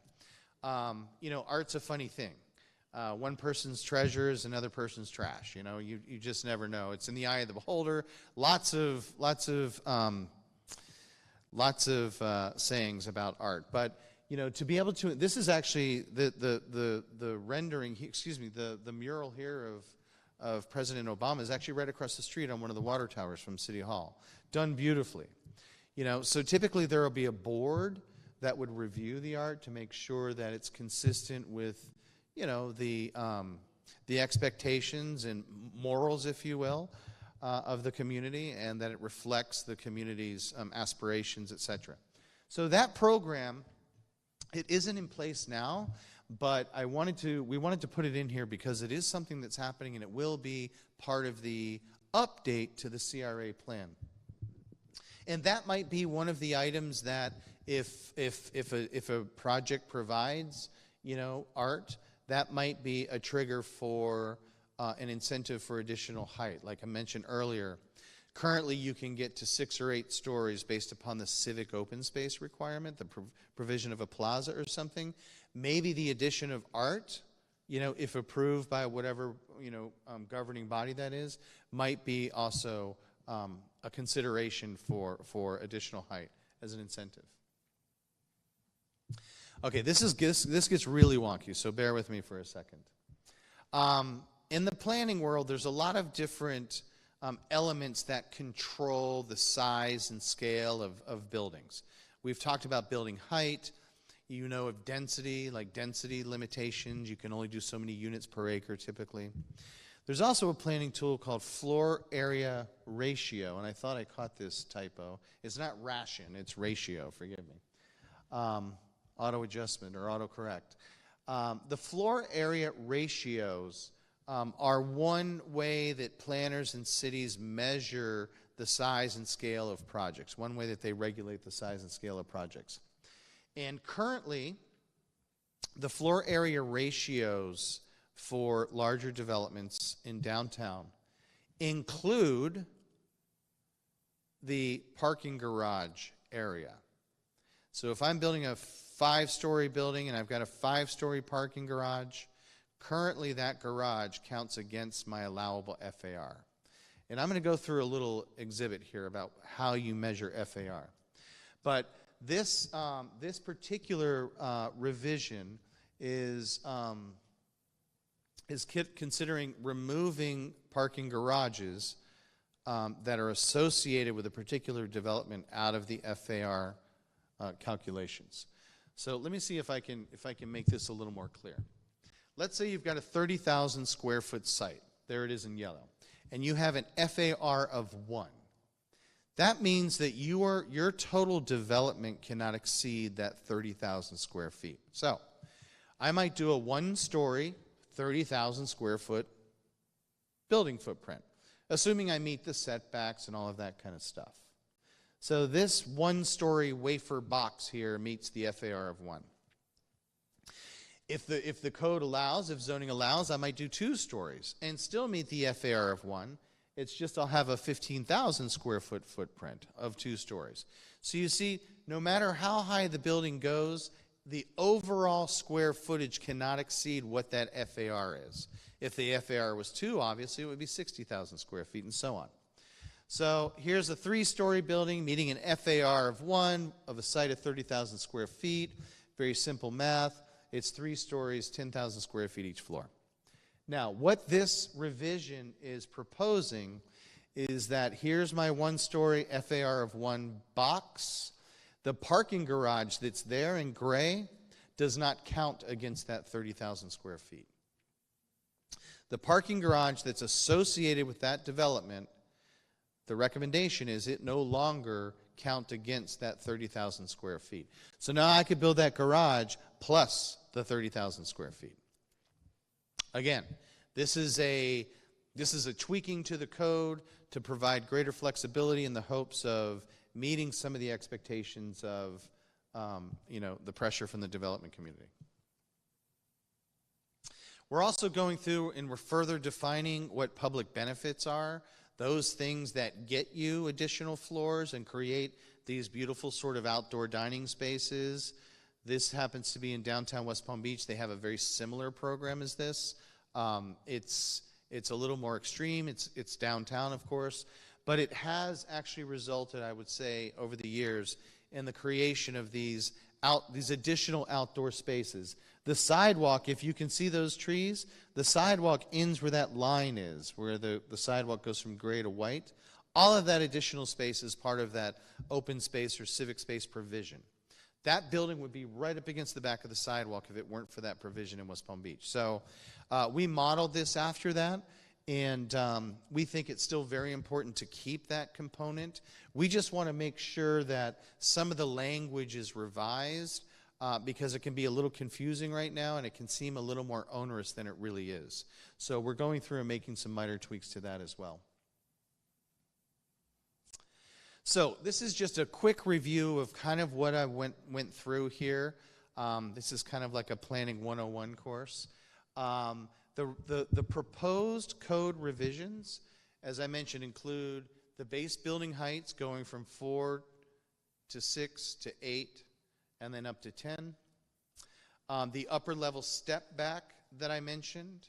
Art's a funny thing. One person's treasure is another person's trash. You just never know. It's in the eye of the beholder. Lots of sayings about art. But to be able to, this is actually the rendering. The mural here of President Obama is actually right across the street on one of the water towers from City Hall, done beautifully. So typically there will be a board that would review the art to make sure that it's consistent with the expectations and morals, if you will, of the community, and that it reflects the community's aspirations, etc. So that program, it isn't in place now, but we wanted to put it in here because it is something that's happening, and it will be part of the update to the CRA plan. And that might be one of the items that if a project provides art, that might be a trigger for an incentive for additional height. Like I mentioned earlier, currently you can get to 6 or 8 stories based upon the civic open space requirement, the provision of a plaza or something. Maybe the addition of art, if approved by whatever governing body that is, might be also a consideration for additional height as an incentive. Okay, this gets really wonky, so bear with me for a second. In the planning world, there's a lot of different elements that control the size and scale of buildings. We've talked about building height, of density, like density limitations. You can only do so many units per acre typically. There's also a planning tool called floor area ratio, and I thought I caught this typo. It's not ration, it's ratio, forgive me. Auto adjustment or autocorrect. The floor area ratios are one way that planners and cities measure the size and scale of projects, one way that they regulate the size and scale of projects. And currently, the floor area ratios for larger developments in downtown include the parking garage area. So if I'm building a 5-story building and I've got a 5-story parking garage, currently that garage counts against my allowable FAR. And I'm going to go through a little exhibit here about how you measure FAR. But this particular revision is considering removing parking garages that are associated with a particular development out of the FAR calculations. So let me see if I can make this a little more clear. Let's say you've got a 30,000 square foot site. There it is in yellow. And you have an FAR of 1. That means that your total development cannot exceed that 30,000 square feet. So I might do a 1-story, 30,000 square foot building footprint, assuming I meet the setbacks and all of that kind of stuff. So this 1-story wafer box here meets the FAR of 1. If the code allows, if zoning allows, I might do 2 stories and still meet the FAR of 1. It's just I'll have a 15,000 square foot footprint of 2 stories. So you see, no matter how high the building goes, the overall square footage cannot exceed what that FAR is. If the FAR was 2, obviously it would be 60,000 square feet and so on. So here's a 3-story building meeting an FAR of 1 of a site of 30,000 square feet. Very simple math. It's 3 stories, 10,000 square feet each floor. Now, what this revision is proposing is that here's my 1-story FAR of 1 box. The parking garage that's there in gray does not count against that 30,000 square feet. The parking garage that's associated with that development the recommendation is it no longer count against that 30,000 square feet. So now I could build that garage plus the 30,000 square feet. Again, this is a tweaking to the code to provide greater flexibility in the hopes of meeting some of the expectations of the pressure from the development community. We're also going through and we're further defining what public benefits are, those things that get you additional floors and create these beautiful sort of outdoor dining spaces. This happens to be in downtown West Palm Beach. They have a very similar program as this. It's a little more extreme. It's downtown, of course, but it has actually resulted, I would say, over the years in the creation of these additional outdoor spaces. The sidewalk, if you can see those trees, the sidewalk ends where that line is, where the sidewalk goes from gray to white. All of that additional space is part of that open space or civic space provision. That building would be right up against the back of the sidewalk if it weren't for that provision in West Palm Beach. So we modeled this after that, and we think it's still very important to keep that component. We just want to make sure that some of the language is revised because it can be a little confusing right now, and it can seem a little more onerous than it really is. So we're going through and making some minor tweaks to that as well. So this is just a quick review of kind of what I went through here. This is kind of like a Planning 101 course. The proposed code revisions, as I mentioned, include the base building heights going from 4 to 6 to 8 and then up to 10. The upper level step back that I mentioned,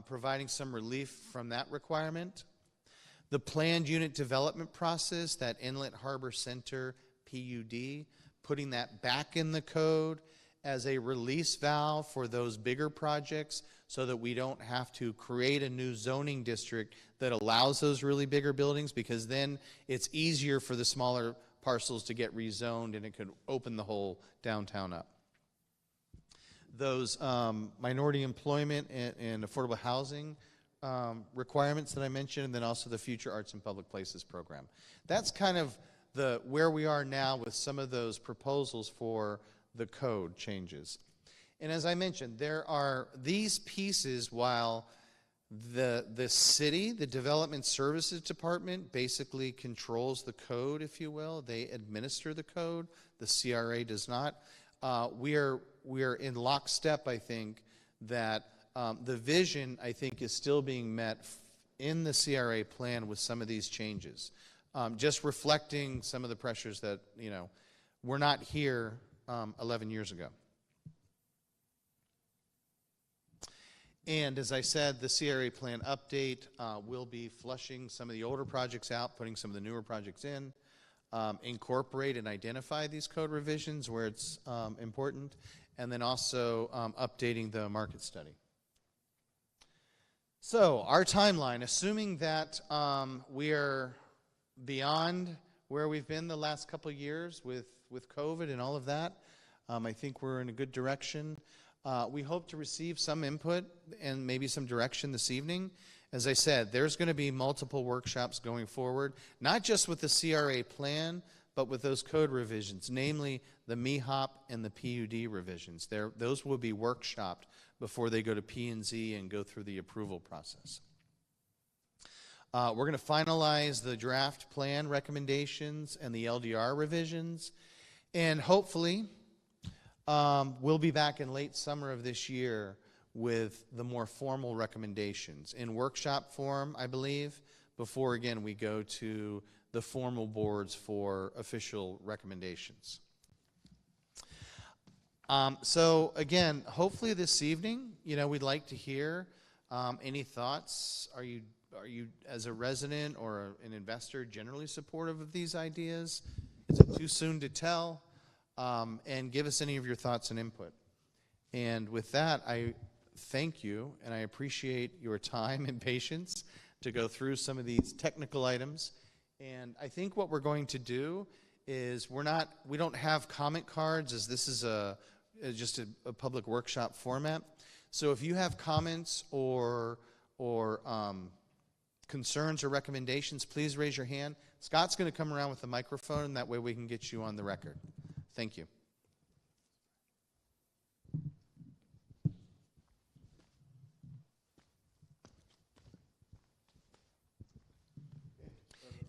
providing some relief from that requirement. The planned unit development process, that Inlet Harbor Center PUD, putting that back in the code as a release valve for those bigger projects so that we don't have to create a new zoning district that allows those really bigger buildings, because then it's easier for the smaller parcels to get rezoned and it could open the whole downtown up. Those minority employment and affordable housing requirements that I mentioned, and then also the Future Arts and Public Places program. That's kind of where we are now with some of those proposals for the code changes. And as I mentioned, there are these pieces, while the city, the Development Services Department, basically controls the code, if you will. They administer the code. The CRA does not. We are in lockstep, I think, that the vision, I think, is still being met in the CRA plan with some of these changes. Just reflecting some of the pressures that, were not here 11 years ago. And as I said, the CRA plan update will be flushing some of the older projects out, putting some of the newer projects in, incorporate and identify these code revisions where it's important, and then also updating the market study. So our timeline, assuming that we are beyond where we've been the last couple of years with COVID and all of that, I think we're in a good direction. We hope to receive some input and maybe some direction this evening. As I said, there's going to be multiple workshops going forward, not just with the CRA plan, but with those code revisions, namely the MEHOP and the PUD revisions. Those will be workshopped before they go to P&Z and go through the approval process. We're going to finalize the draft plan recommendations and the LDR revisions, and hopefully we'll be back in late summer of this year with the more formal recommendations in workshop form, I believe, before, again, we go to the formal boards for official recommendations. So, again, hopefully this evening, we'd like to hear any thoughts. Are you, as a resident or an investor, generally supportive of these ideas? Is it too soon to tell? And give us any of your thoughts and input. And with that, I thank you, and I appreciate your time and patience to go through some of these technical items. And I think what we're going to do is we don't have comment cards, as this is just a public workshop format. So if you have comments or concerns or recommendations, please raise your hand. Scott's going to come around with the microphone, and that way we can get you on the record. Thank you.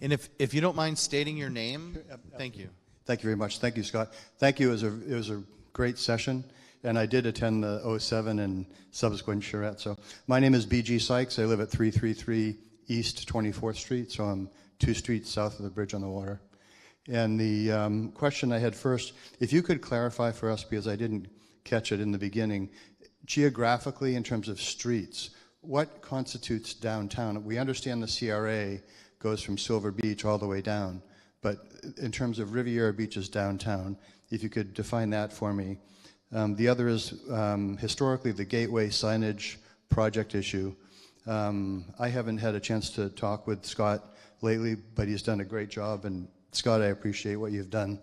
And if you don't mind stating your name, thank you. Thank you very much. Thank you, Scott. Thank you. It was a great session, and I did attend the 07 and subsequent charrette. So my name is B.G. Sykes. I live at 333 East 24th Street, so I'm 2 streets south of the bridge on the water. And the question I had first, if you could clarify for us, because I didn't catch it in the beginning, geographically in terms of streets, what constitutes downtown? We understand the CRA goes from Silver Beach all the way down. But in terms of Riviera Beach's downtown, if you could define that for me. The other is historically the gateway signage project issue. I haven't had a chance to talk with Scott lately, but he's done a great job. And Scott, I appreciate what you've done.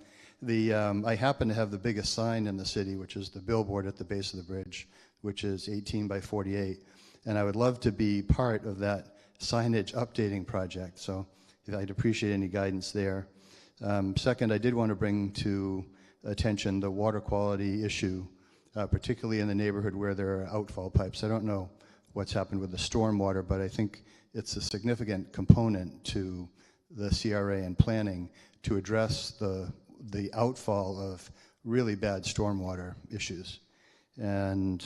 I happen to have the biggest sign in the city, which is the billboard at the base of the bridge, which is 18 by 48. And I would love to be part of that signage updating project, so I'd appreciate any guidance there. Second, I did want to bring to attention the water quality issue, particularly in the neighborhood where there are outfall pipes. I don't know what's happened with the stormwater, but I think it's a significant component to the CRA and planning to address the outfall of really bad stormwater issues. And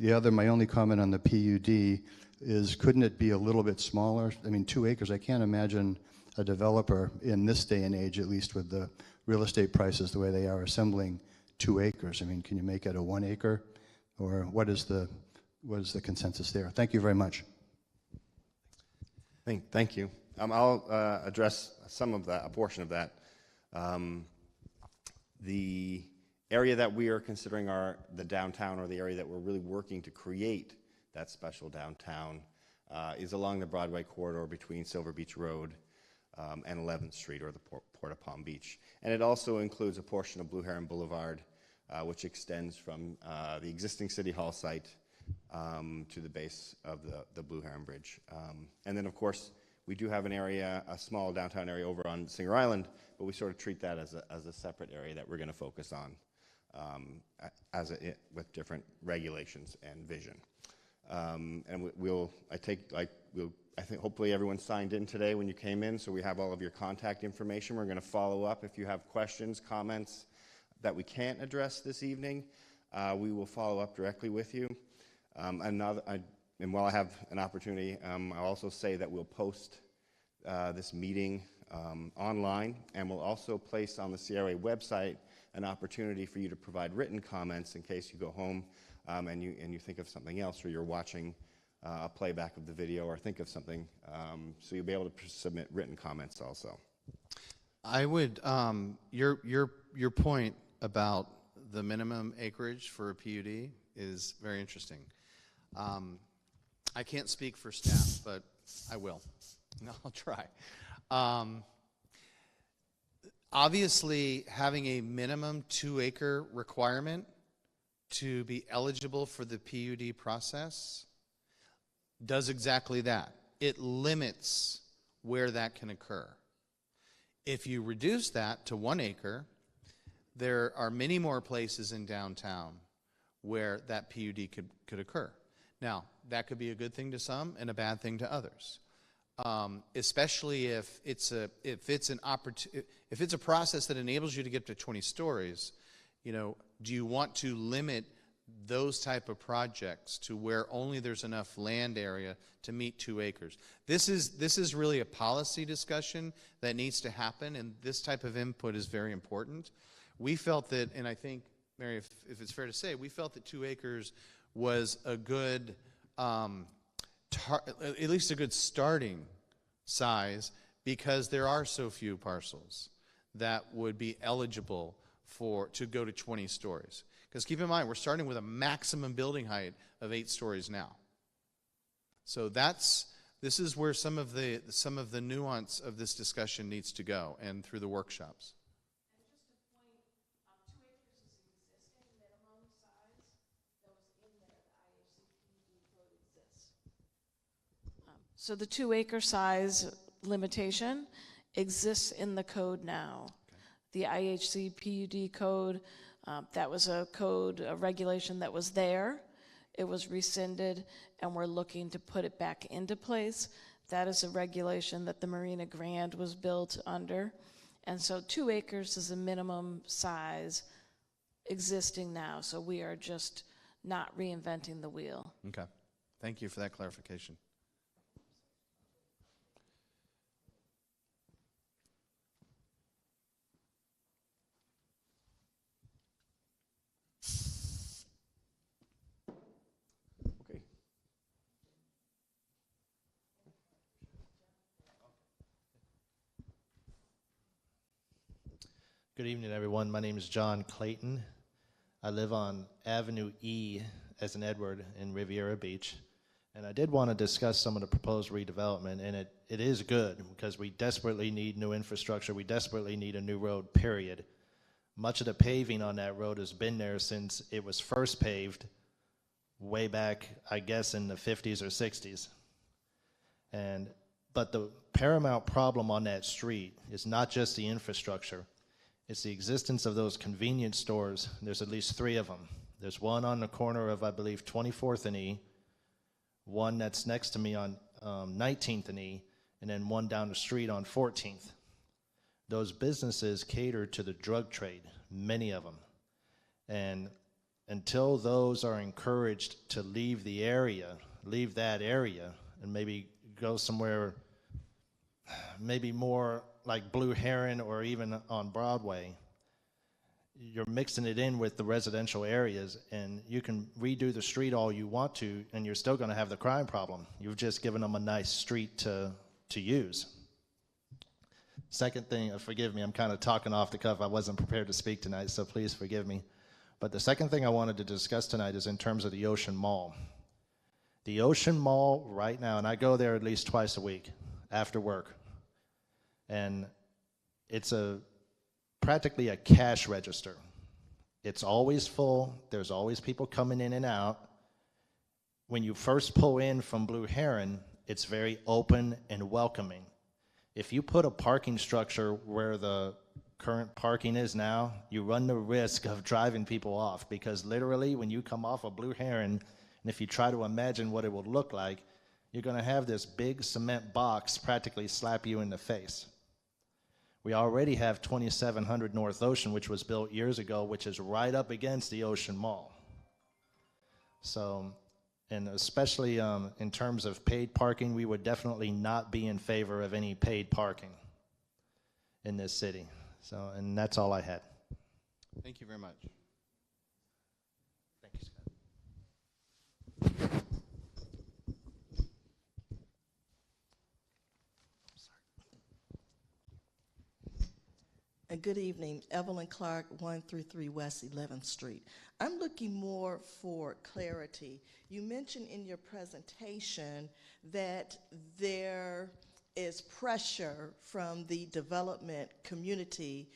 my only comment on the PUD is, couldn't it be a little bit smaller? I mean, 2 acres, I can't imagine a developer in this day and age, at least with the real estate prices the way they are, assembling 2 acres. I mean, can you make it a 1 acre? Or what is the consensus there? Thank you very much. Thank you. I'll address some of that, a portion of that. The area that we are considering the downtown, or the area that we're really working to create that special downtown, is along the Broadway corridor between Silver Beach Road and 11th Street, or the Port of Palm Beach. And it also includes a portion of Blue Heron Boulevard, which extends from the existing City Hall site to the base of the Blue Heron Bridge. And then, of course, we do have a small downtown area over on Singer Island, but we sort of treat that as a separate area that we're going to focus on with different regulations and vision. And I think hopefully everyone signed in today when you came in, so we have all of your contact information. We're going to follow up. If you have questions, comments that we can't address this evening, we will follow up directly with you. And while I have an opportunity, I'll also say that we'll post this meeting online, and we'll also place on the CRA website an opportunity for you to provide written comments in case you go home and you think of something else, or you're watching a playback of the video, or think of something, so you'll be able to submit written comments also. I would, your point about the minimum acreage for a PUD is very interesting. I can't speak for staff, but I will. No, I'll try. Obviously, having a minimum 2-acre requirement to be eligible for the PUD process does exactly that. It limits where that can occur. If you reduce that to 1 acre, there are many more places in downtown where that PUD could occur. Now, that could be a good thing to some and a bad thing to others, especially if it's a process that enables you to get to 20 stories. You know, do you want to limit those type of projects to where only there's enough land area to meet 2 acres? This is really a policy discussion that needs to happen, and this type of input is very important. We felt that, and I think, Mary, if it's fair to say, we felt that 2 acres was a good, at least a good starting size, because there are so few parcels that would be eligible to go to 20 stories. Because keep in mind, we're starting with a maximum building height of 8 stories now. So this is where some of the nuance of this discussion needs to go, and through the workshops. So the 2-acre size limitation exists in the code now. The IHC PUD code, that was a code, a regulation that was there. It was rescinded, and we're looking to put it back into place. That is a regulation that the Marina Grand was built under. And so 2 acres is a minimum size existing now. So we are just not reinventing the wheel. Okay. Thank you for that clarification. Okay. Good evening, everyone. My name is John Clayton. I live on Avenue E as in Edward in Riviera Beach. And I did want to discuss some of the proposed redevelopment, and it is good because we desperately need new infrastructure. We desperately need a new road, period. Much of the paving on that road has been there since it was first paved way back, I guess, in the 50s or 60s. But the paramount problem on that street is not just the infrastructure. It's the existence of those convenience stores. There's at least 3 of them. There's one on the corner of, I believe, 24th and E, one that's next to me on 19th and E, and then one down the street on 14th. Those businesses cater to the drug trade, many of them. And until those are encouraged to leave the area, leave that area, and maybe go somewhere maybe more like Blue Heron or even on Broadway, you're mixing it in with the residential areas, and you can redo the street all you want to, and you're still going to have the crime problem. You've just given them a nice street to use. Second thing, forgive me, I'm kind of talking off the cuff. I wasn't prepared to speak tonight, so please forgive me. But the second thing I wanted to discuss tonight is in terms of the Ocean Mall. The Ocean Mall right now, and I go there at least twice a week after work, and it's practically a cash register. It's always full. There's always people coming in and out. When you first pull in from Blue Heron, it's very open and welcoming. If you put a parking structure where the current parking is now, you run the risk of driving people off, because literally when you come off of Blue Heron, and if you try to imagine what it would look like, you're going to have this big cement box practically slap you in the face. We already have 2700 North Ocean, which was built years ago, which is right up against the Ocean Mall. So, and especially in terms of paid parking, we would definitely not be in favor of any paid parking in this city. So, and that's all I had. Thank you very much. Thank you, Scott. Good evening, Evelyn Clark, 133 West 11th Street. I'm looking more for clarity. You mentioned in your presentation that there is pressure from the development community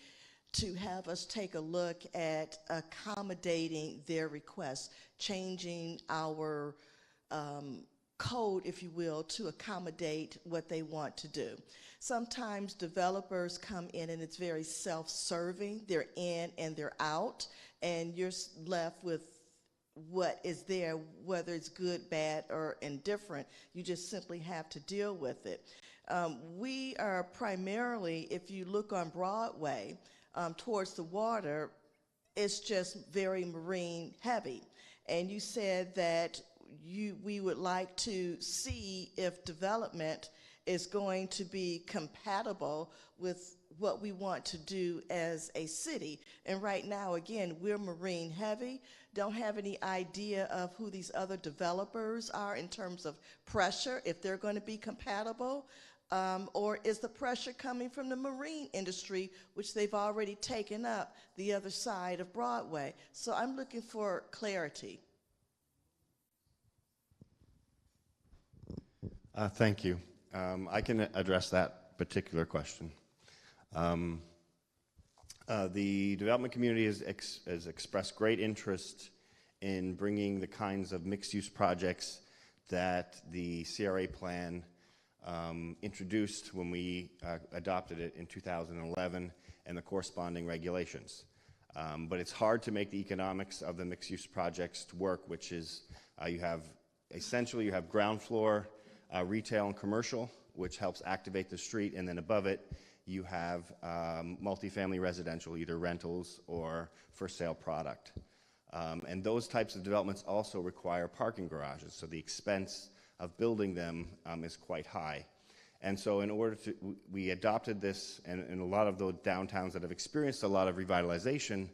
to have us take a look at accommodating their requests, changing our code, if you will, to accommodate what they want to do. Sometimes developers come in and it's very self-serving. They're in and they're out, and you're left with what is there, whether it's good, bad, or indifferent. You just simply have to deal with it. We are primarily, if you look on Broadway towards the water, it's just very marine heavy. And you said that we would like to see if development is going to be compatible with what we want to do as a city. And right now, again, we're marine heavy, don't have any idea of who these other developers are in terms of pressure, if they're going to be compatible, or is the pressure coming from the marine industry, which they've already taken up the other side of Broadway. So I'm looking for clarity. Thank you. I can address that particular question. The development community has expressed great interest in bringing the kinds of mixed-use projects that the CRA plan introduced when we adopted it in 2011 and the corresponding regulations. But it's hard to make the economics of the mixed-use projects work, which is you have ground floor retail and commercial, which helps activate the street, and then above it you have multifamily residential, either rentals or for sale product. And those types of developments also require parking garages, so the expense of building them is quite high. And so in order to, we adopted this, and in a lot of those downtowns that have experienced a lot of revitalization,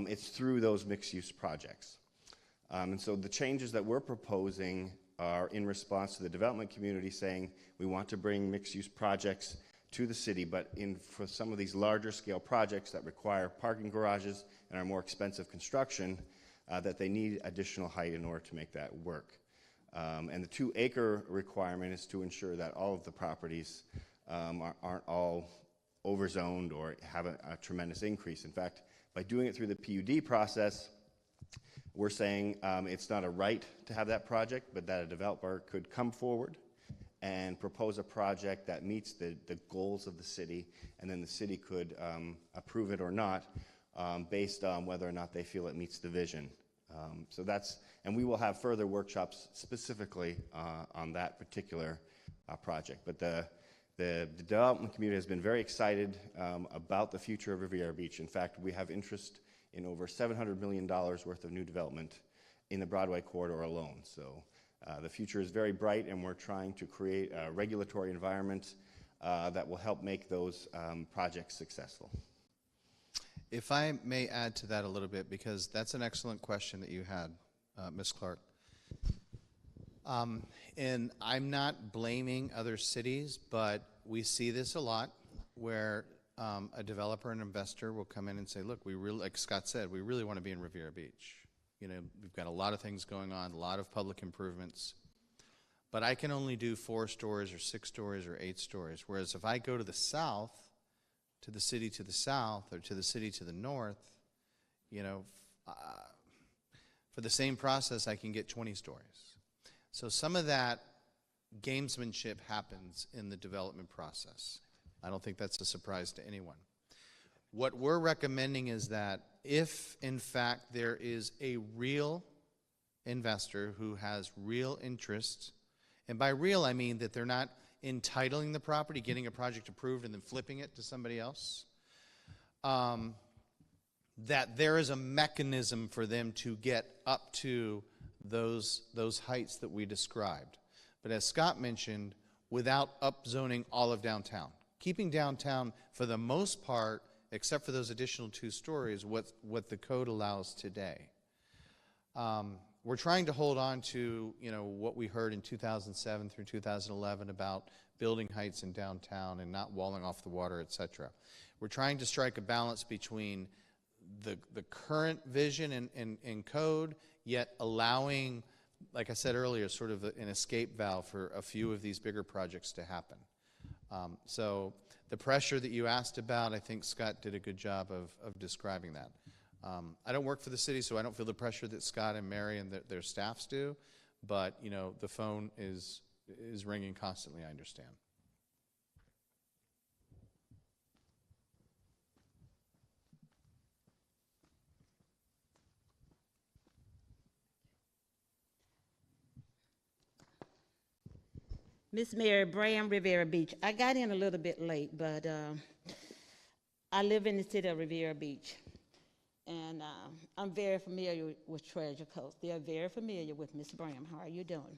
it's through those mixed-use projects. And so the changes that we're proposing are in response to the development community saying we want to bring mixed-use projects to the city, but for some of these larger scale projects that require parking garages and are more expensive construction, that they need additional height in order to make that work. And the 2-acre requirement is to ensure that all of the properties aren't all overzoned or have a tremendous increase. In fact, by doing it through the PUD process, we're saying it's not a right to have that project, but that a developer could come forward and propose a project that meets the goals of the city, and then the city could approve it or not based on whether or not they feel it meets the vision. So that's, and we will have further workshops specifically on that particular project. But the development community has been very excited about the future of Riviera Beach. In fact, we have interest in over $700 million worth of new development in the Broadway corridor alone. So the future is very bright, and we're trying to create a regulatory environment that will help make those projects successful. If I may add to that a little bit, because that's an excellent question that you had, Ms. Clark. And I'm not blaming other cities, but we see this a lot where a developer and investor will come in and say, look, we really, like Scott said, we really want to be in Riviera Beach. You know, we've got a lot of things going on, a lot of public improvements, but I can only do 4 stories or 6 stories or 8 stories. Whereas if I go to the south, to the city to the south or to the city to the north, you know, for the same process, I can get 20 stories. So some of that gamesmanship happens in the development process. I don't think that's a surprise to anyone. What we're recommending is that if, in fact, there is a real investor who has real interest, and by real I mean that they're not entitling the property, getting a project approved, and then flipping it to somebody else, that there is a mechanism for them to get up to those heights that we described. But as Scott mentioned, without upzoning all of downtown. Keeping downtown, for the most part, except for those additional 2 stories, what the code allows today. We're trying to hold on to, you know, what we heard in 2007 through 2011 about building heights in downtown and not walling off the water, et cetera. We're trying to strike a balance between the current vision and code, yet allowing, like I said earlier, sort of an escape valve for a few of these bigger projects to happen. So the pressure that you asked about, I think Scott did a good job of describing that. I don't work for the city, so I don't feel the pressure that Scott and Mary and their staffs do, but you know, the phone is ringing constantly, I understand. Miss Mary Bram, Riviera Beach. I got in a little bit late, but I live in the city of Riviera Beach. And I'm very familiar with Treasure Coast. They're very familiar with Miss Bram. How are you doing?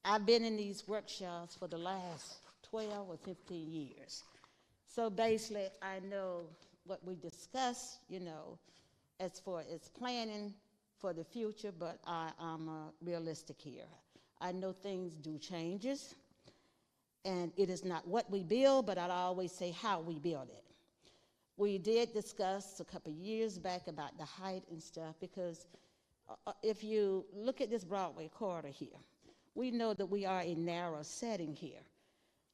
I've been in these workshops for the last 12 or 15 years. So basically, I know what we discussed, you know, as far as planning for the future, but I'm realistic here. I know things do changes, and it is not what we build, but I'd always say how we build it. We did discuss a couple of years back about the height and stuff, because if you look at this Broadway corridor here, we know that we are a narrow setting here.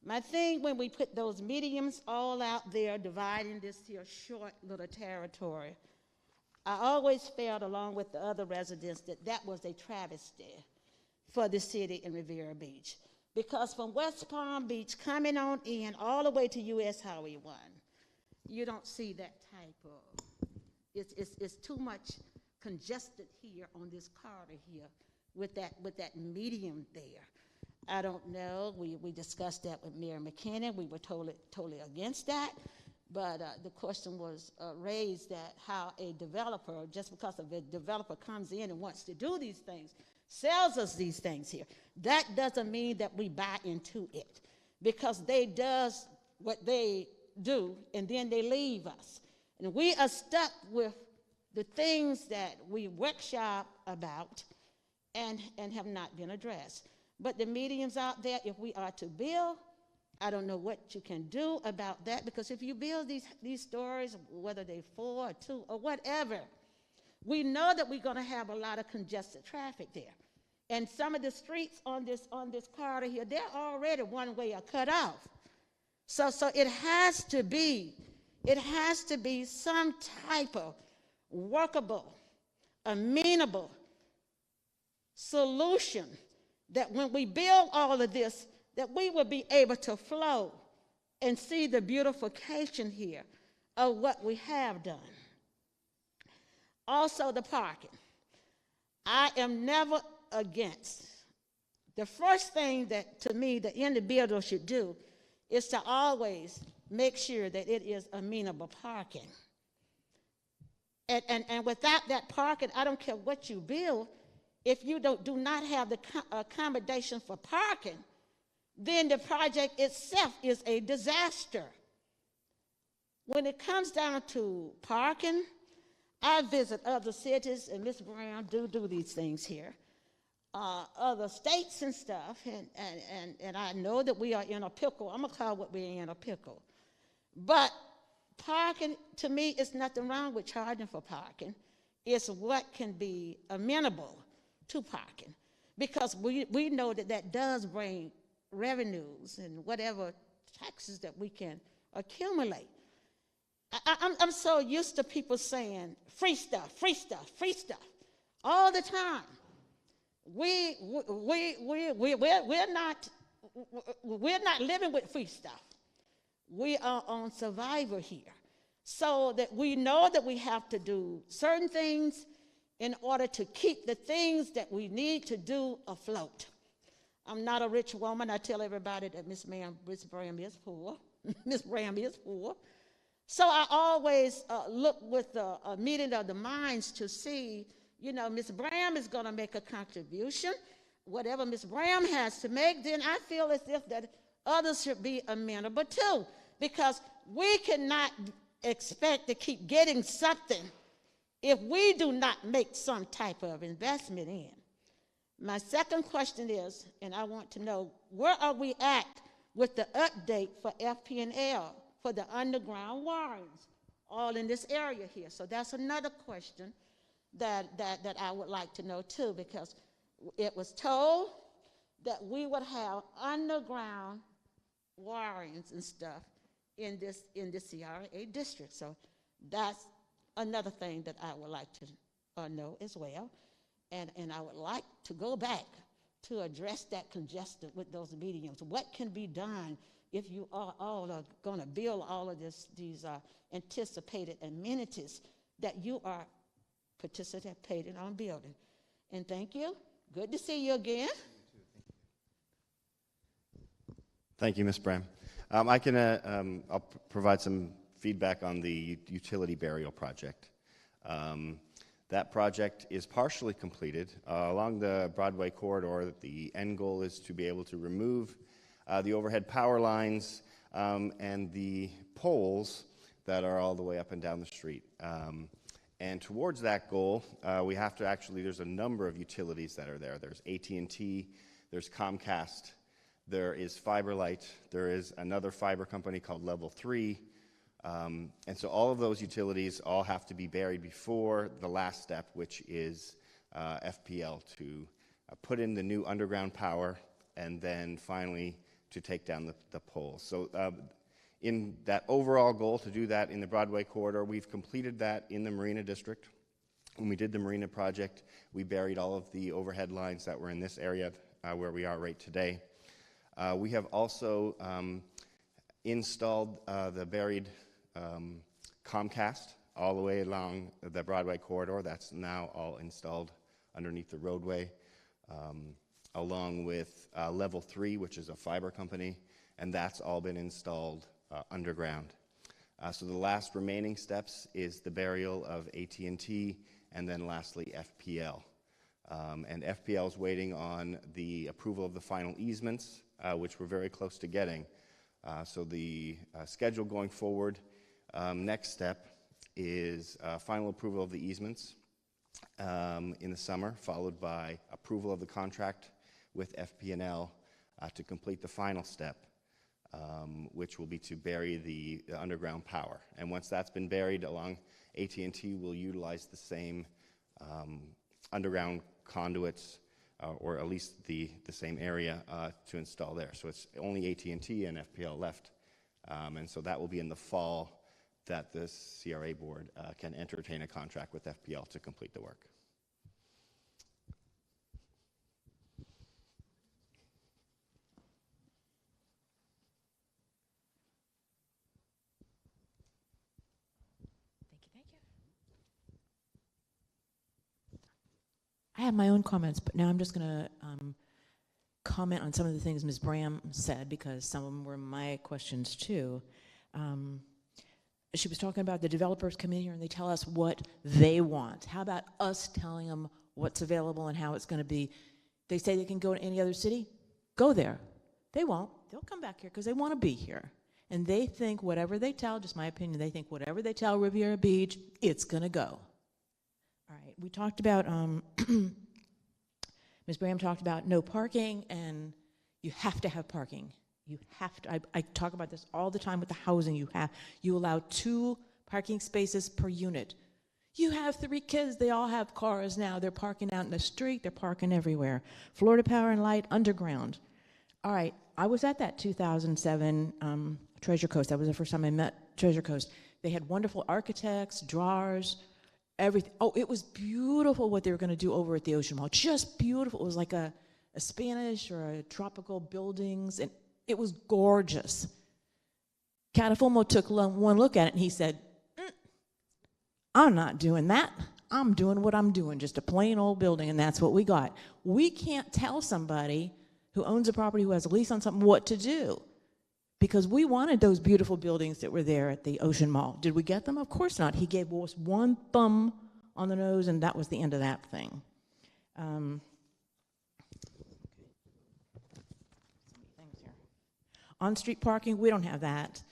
My thing, when we put those mediums all out there dividing this here short little territory, I always felt, along with the other residents, that that was a travesty for the city in Riviera Beach. Because from West Palm Beach coming on in all the way to US Highway 1, you don't see that type of, it's too much congested here on this corridor here with that medium there. I don't know, we discussed that with Mayor McKinnon. We were totally against that. But the question was raised that how a developer, just because a developer comes in and wants to do these things, sells us these things here, that doesn't mean that we buy into it, because they does what they do and then they leave us. And we are stuck with the things that we workshop about and have not been addressed. But the mediums out there, if we are to build, I don't know what you can do about that, because if you build these stories, whether they're 4 or 2 or whatever, we know that we're going to have a lot of congested traffic there. And some of the streets on this corridor here, they're already one way or cut off. So it has to be some type of workable, amenable solution that when we build all of this, that we will be able to flow and see the beautification here of what we have done. Also, the parking. I am never against. The first thing that, to me, the individual should do is to always make sure that it is amenable parking. And without that parking, I don't care what you build, if you do not have the accommodation for parking, then the project itself is a disaster. When it comes down to parking, I visit other cities, and Ms. Brown do these things here, other states and stuff, and I know that we are in a pickle. I'm gonna call what we're in a pickle. But parking, to me, is nothing wrong with charging for parking. It's what can be amenable to parking, because we know that does bring revenues and whatever taxes that we can accumulate. I'm so used to people saying free stuff, free stuff, free stuff all the time. We're not living with free stuff. We are on survivor here, so that we know that we have to do certain things in order to keep the things that we need to do afloat. I'm not a rich woman. I tell everybody that Miss Bram is poor. Miss Bram is poor. So I always look with a meeting of the minds to see, Miss Bram is going to make a contribution. Whatever Miss Bram has to make, then I feel as if that others should be amenable too, because we cannot expect to keep getting something if we do not make some type of investment in. My second question is, and I want to know, where are we at with the update for FP&L for the underground wirings, all in this area here? So that's another question that I would like to know too, because it was told that we would have underground wirings and stuff in this CRA district. So that's another thing that I would like to know as well. And I would like to go back to address that congestion with those mediums. What can be done if you all are going to build all of these anticipated amenities that you are participating on building? And thank you. Good to see you again. Thank you, Ms. Bram. I'll provide some feedback on the utility burial project. That project is partially completed. Along the Broadway corridor, the end goal is to be able to remove the overhead power lines and the poles that are all the way up and down the street. And towards that goal, we have to there's a number of utilities that are there. There's AT&T, there's Comcast, there is FiberLight, there is another fiber company called Level 3, and so all of those utilities all have to be buried before the last step, which is FPL, to put in the new underground power and then finally to take down the poles. So in that overall goal to do that in the Broadway corridor, we've completed that in the Marina District. When we did the Marina project, we buried all of the overhead lines that were in this area where we are right today. We have also installed the buried Comcast all the way along the Broadway corridor. That's now all installed underneath the roadway, along with Level 3, which is a fiber company, and that's all been installed underground. So the last remaining steps is the burial of AT&T, and then lastly FPL. And FPL is waiting on the approval of the final easements, which we're very close to getting. So the schedule going forward, next step is final approval of the easements in the summer, followed by approval of the contract with FP&L to complete the final step, which will be to bury the underground power. And once that's been buried along AT&T, we'll utilize the same underground conduits, or at least the same area to install there. So it's only AT&T and FPL left. And so that will be in the fall that the CRA board can entertain a contract with FPL to complete the work. Thank you. I have my own comments, but now I'm just going to comment on some of the things Ms. Bram said, because some of them were my questions too. She was talking about the developers come in here and they tell us what they want. How about us telling them what's available and how it's going to be? They say they can go to any other city. Go there. They won't. They'll come back here because they want to be here. And they think whatever they tell, just my opinion, they think whatever they tell Riviera Beach, it's going to go. All right. We talked about, Ms. Bram talked about no parking, and you have to have parking. You have to, I talk about this all the time with the housing. You allow 2 parking spaces per unit. You have 3 kids, they all have cars now. They're parking out in the street, they're parking everywhere. Florida Power and Light, underground. All right, I was at that 2007 Treasure Coast. That was the first time I met Treasure Coast. They had wonderful architects, drawers, everything. Oh, it was beautiful what they were gonna do over at the Ocean Mall. Just beautiful. It was like a Spanish or a tropical buildings, and it was gorgeous. Catafulmo took one look at it and he said, I'm not doing that. I'm doing what I'm doing, just a plain old building, and that's what we got. We can't tell somebody who owns a property, who has a lease on something, what to do, because we wanted those beautiful buildings that were there at the Ocean Mall. Did we get them? Of course not. He gave us one thumb on the nose, and that was the end of that thing. On-street parking, we don't have that.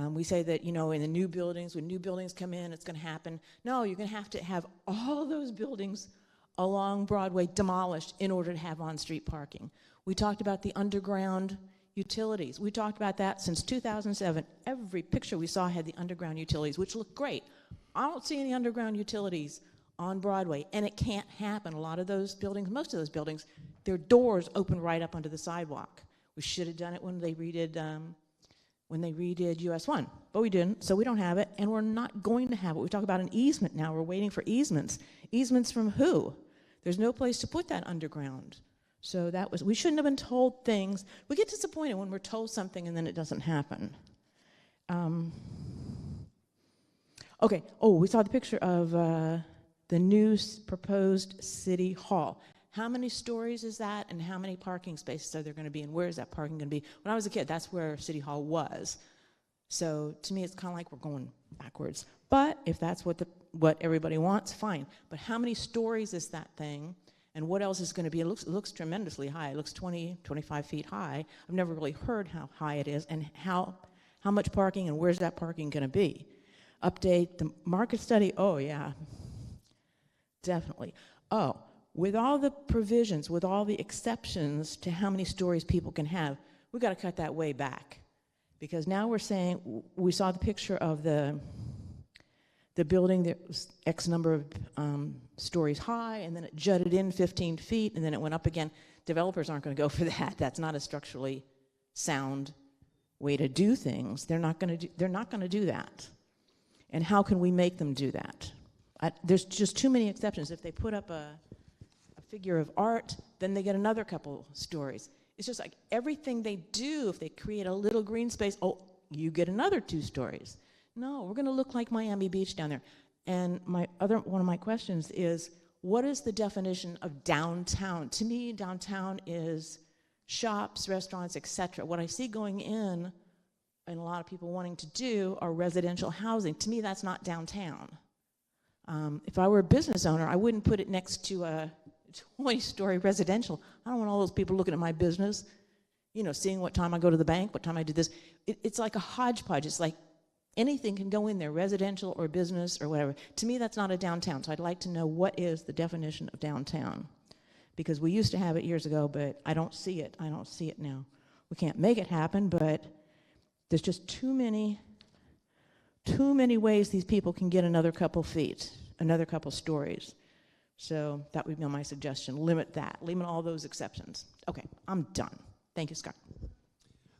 We say that, you know, in the new buildings, when new buildings come in, it's going to happen. No, you're going to have all those buildings along Broadway demolished in order to have on-street parking. We talked about the underground utilities. We talked about that since 2007. Every picture we saw had the underground utilities, which looked great. I don't see any underground utilities on Broadway, and it can't happen. A lot of those buildings, most of those buildings, their doors open right up onto the sidewalk. We should have done it when they redid US 1, but we didn't, so we don't have it, and we're not going to have it. We talk about an easement now. We're waiting for easements. Easements from who? There's no place to put that underground. So we shouldn't have been told things. We get disappointed when we're told something and then it doesn't happen. Okay, we saw the picture of the new proposed city hall. How many stories is that, and how many parking spaces are there going to be, and where is that parking going to be? When I was a kid, that's where City Hall was. So to me, it's kind of like we're going backwards. But if that's what everybody wants, fine. But how many stories is that thing, and what else is going to be? It looks tremendously high. It looks 25 feet high. I've never really heard how high it is, and how much parking, and where's that parking going to be? Update the market study. Oh, yeah, definitely. With all the provisions, with all the exceptions to how many stories people can have, we've got to cut that way back. Because now we're saying, we saw the picture of the building that was X number of stories high, and then it jutted in 15 feet, and then it went up again. Developers aren't going to go for that. That's not a structurally sound way to do things. They're not going to do that. And how can we make them do that? There's just too many exceptions. If they put up a figure of art, then they get another couple stories. it's just like everything they do, if they create a little green space, oh, you get another 2 stories. No, we're going to look like Miami Beach down there. And one of my questions is, what is the definition of downtown? To me, downtown is shops, restaurants, etc. What I see going in, and a lot of people wanting to do, are residential housing. To me, that's not downtown. If I were a business owner, I wouldn't put it next to a 20-story residential. I don't want all those people looking at my business, you know, seeing what time I go to the bank, what time I do this. It's like a hodgepodge. It's like anything can go in there, residential or business or whatever. To me, that's not a downtown. So I'd like to know, what is the definition of downtown? Because we used to have it years ago, but I don't see it. I don't see it now. We can't make it happen, but there's just too many ways these people can get another couple feet, another couple stories. So that would be my suggestion. Limit that. Limit all those exceptions. Okay, I'm done. Thank you, Scott.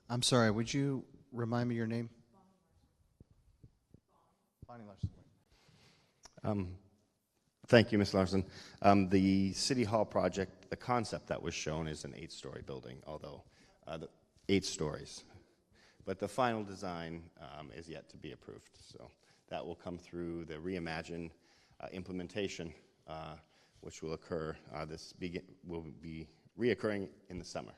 I'm sorry, would you remind me your name? Bonnie Larson. Thank you, Ms. Larson. The City Hall project, the concept that was shown is an 8-story building, although 8 stories. But the final design is yet to be approved. So that will come through the Reimagine implementation, which will occur. Will be reoccurring in the summer.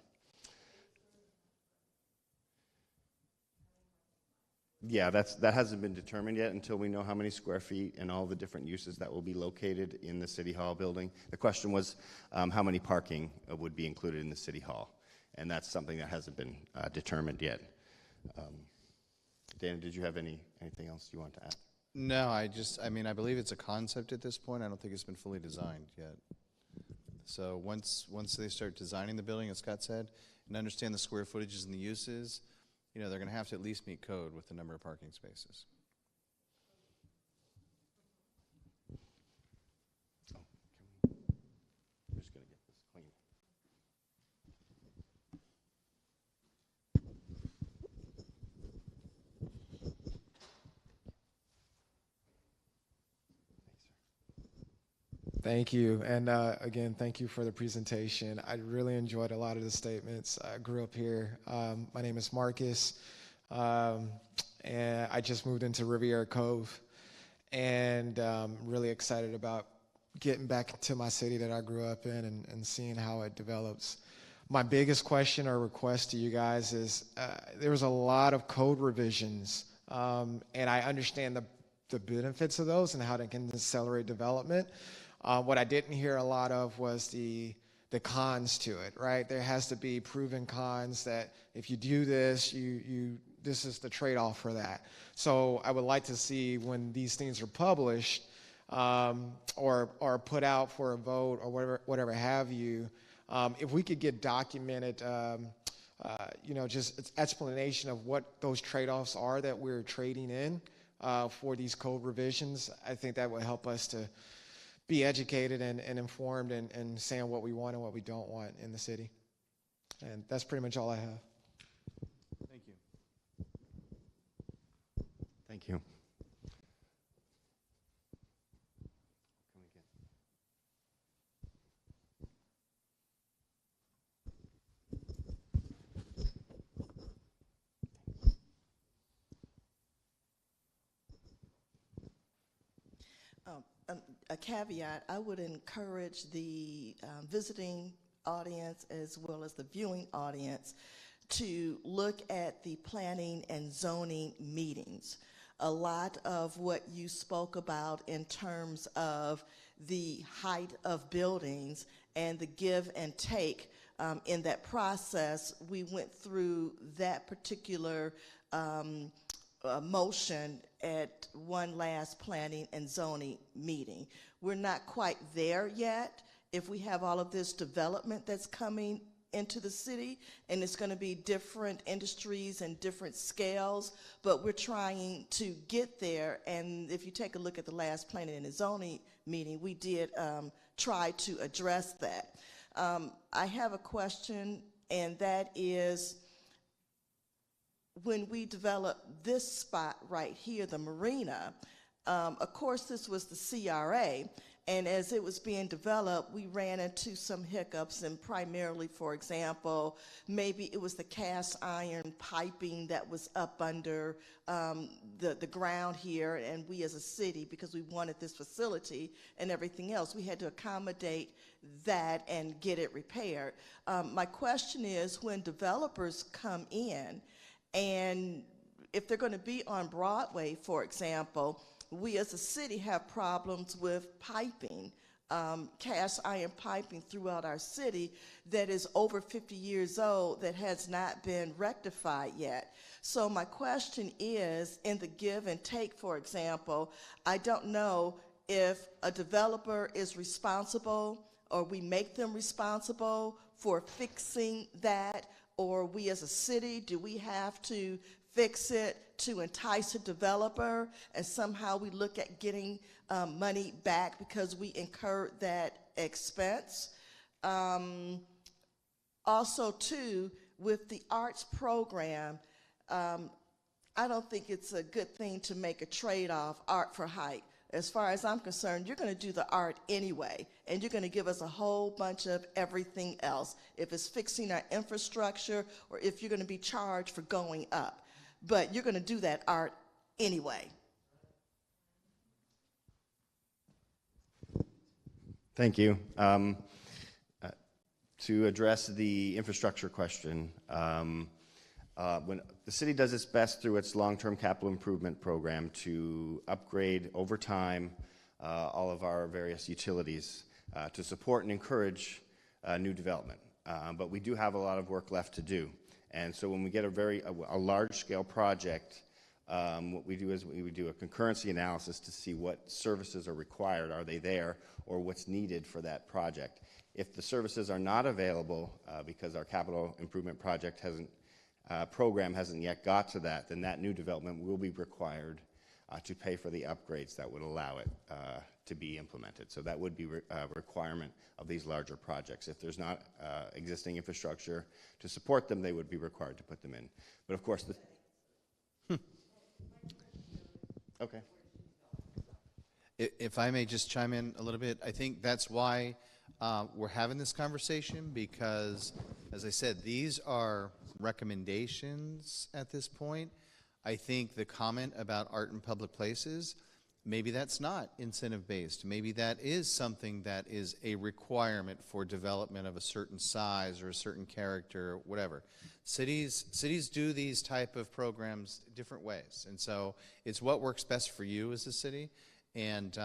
Yeah, that hasn't been determined yet until we know how many square feet and all the different uses that will be located in the City Hall building. The question was how many parking would be included in the City Hall, and that's something that hasn't been determined yet. Dana, did you have anything else you want to add? No, I believe it's a concept at this point. I don't think it's been fully designed yet. So once they start designing the building, as Scott said, and understand the square footages and the uses, you know, they're going to have to at least meet code with the number of parking spaces. I'm just going to get this clean. Thank you. And again, thank you for the presentation. I really enjoyed a lot of the statements. I grew up here. My name is Marcus, and I just moved into Riviera Cove, and really excited about getting back to my city that I grew up in and seeing how it develops. My biggest question or request to you guys is there was a lot of code revisions, and I understand the benefits of those and how they can accelerate development. What I didn't hear a lot of was the cons to it, right? There has to be proven cons that if you do this, this is the trade-off for that. So I would like to see when these things are published or put out for a vote or whatever have you, if we could get documented, just explanation of what those trade-offs are that we're trading in for these code revisions, I think that would help us to be educated and informed and saying what we want and what we don't want in the city. And that's pretty much all I have. Thank you. Thank you. A caveat, I would encourage the visiting audience as well as the viewing audience to look at the planning and zoning meetings. A lot of what you spoke about in terms of the height of buildings and the give and take in that process, we went through that particular motion at one last planning and zoning meeting. We're not quite there yet. If we have all of this development that's coming into the city, and it's going to be different industries and different scales, but we're trying to get there. And if you take a look at the last planning and zoning meeting, we did try to address that. I have a question, and that is, when we developed this spot right here, the marina, of course this was the CRA, And as it was being developed, we ran into some hiccups, and primarily, for example, maybe it was the cast iron piping that was up under the ground here, and we as a city, because we wanted this facility and everything else, we had to accommodate that and get it repaired. My question is, when developers come in, and if they're going to be on Broadway, for example, we as a city have problems with piping, cast iron piping throughout our city that is over 50 years old that has not been rectified yet. So my question is, in the give and take, for example, I don't know if a developer is responsible or we make them responsible for fixing that, or we as a city, do we have to fix it to entice a developer, and somehow we look at getting money back because we incurred that expense. Also, too, with the arts program, I don't think it's a good thing to make a trade-off, art for height. As far as I'm concerned, you're going to do the art anyway, and you're going to give us a whole bunch of everything else, if it's fixing our infrastructure or if you're going to be charged for going up. But you're going to do that art anyway. Thank you. To address the infrastructure question, when the city does its best through its long-term capital improvement program to upgrade over time all of our various utilities to support and encourage new development. But we do have a lot of work left to do. And so when we get a large-scale project, what we do is we do a concurrency analysis to see what services are required. Are they there, or what's needed for that project? If the services are not available because our capital improvement project program hasn't yet got to that, then that new development will be required to pay for the upgrades that would allow it to be implemented. So that would be a requirement of these larger projects. If there's not existing infrastructure to support them, they would be required to put them in. But of course, okay. If I may just chime in a little bit, I think that's why we're having this conversation, because, as I said, these are recommendations at this point. I think the comment about art in public places, maybe that's not incentive-based. Maybe that is something that is a requirement for development of a certain size or a certain character, or whatever. Cities do these type of programs different ways, and so it's what works best for you as a city. And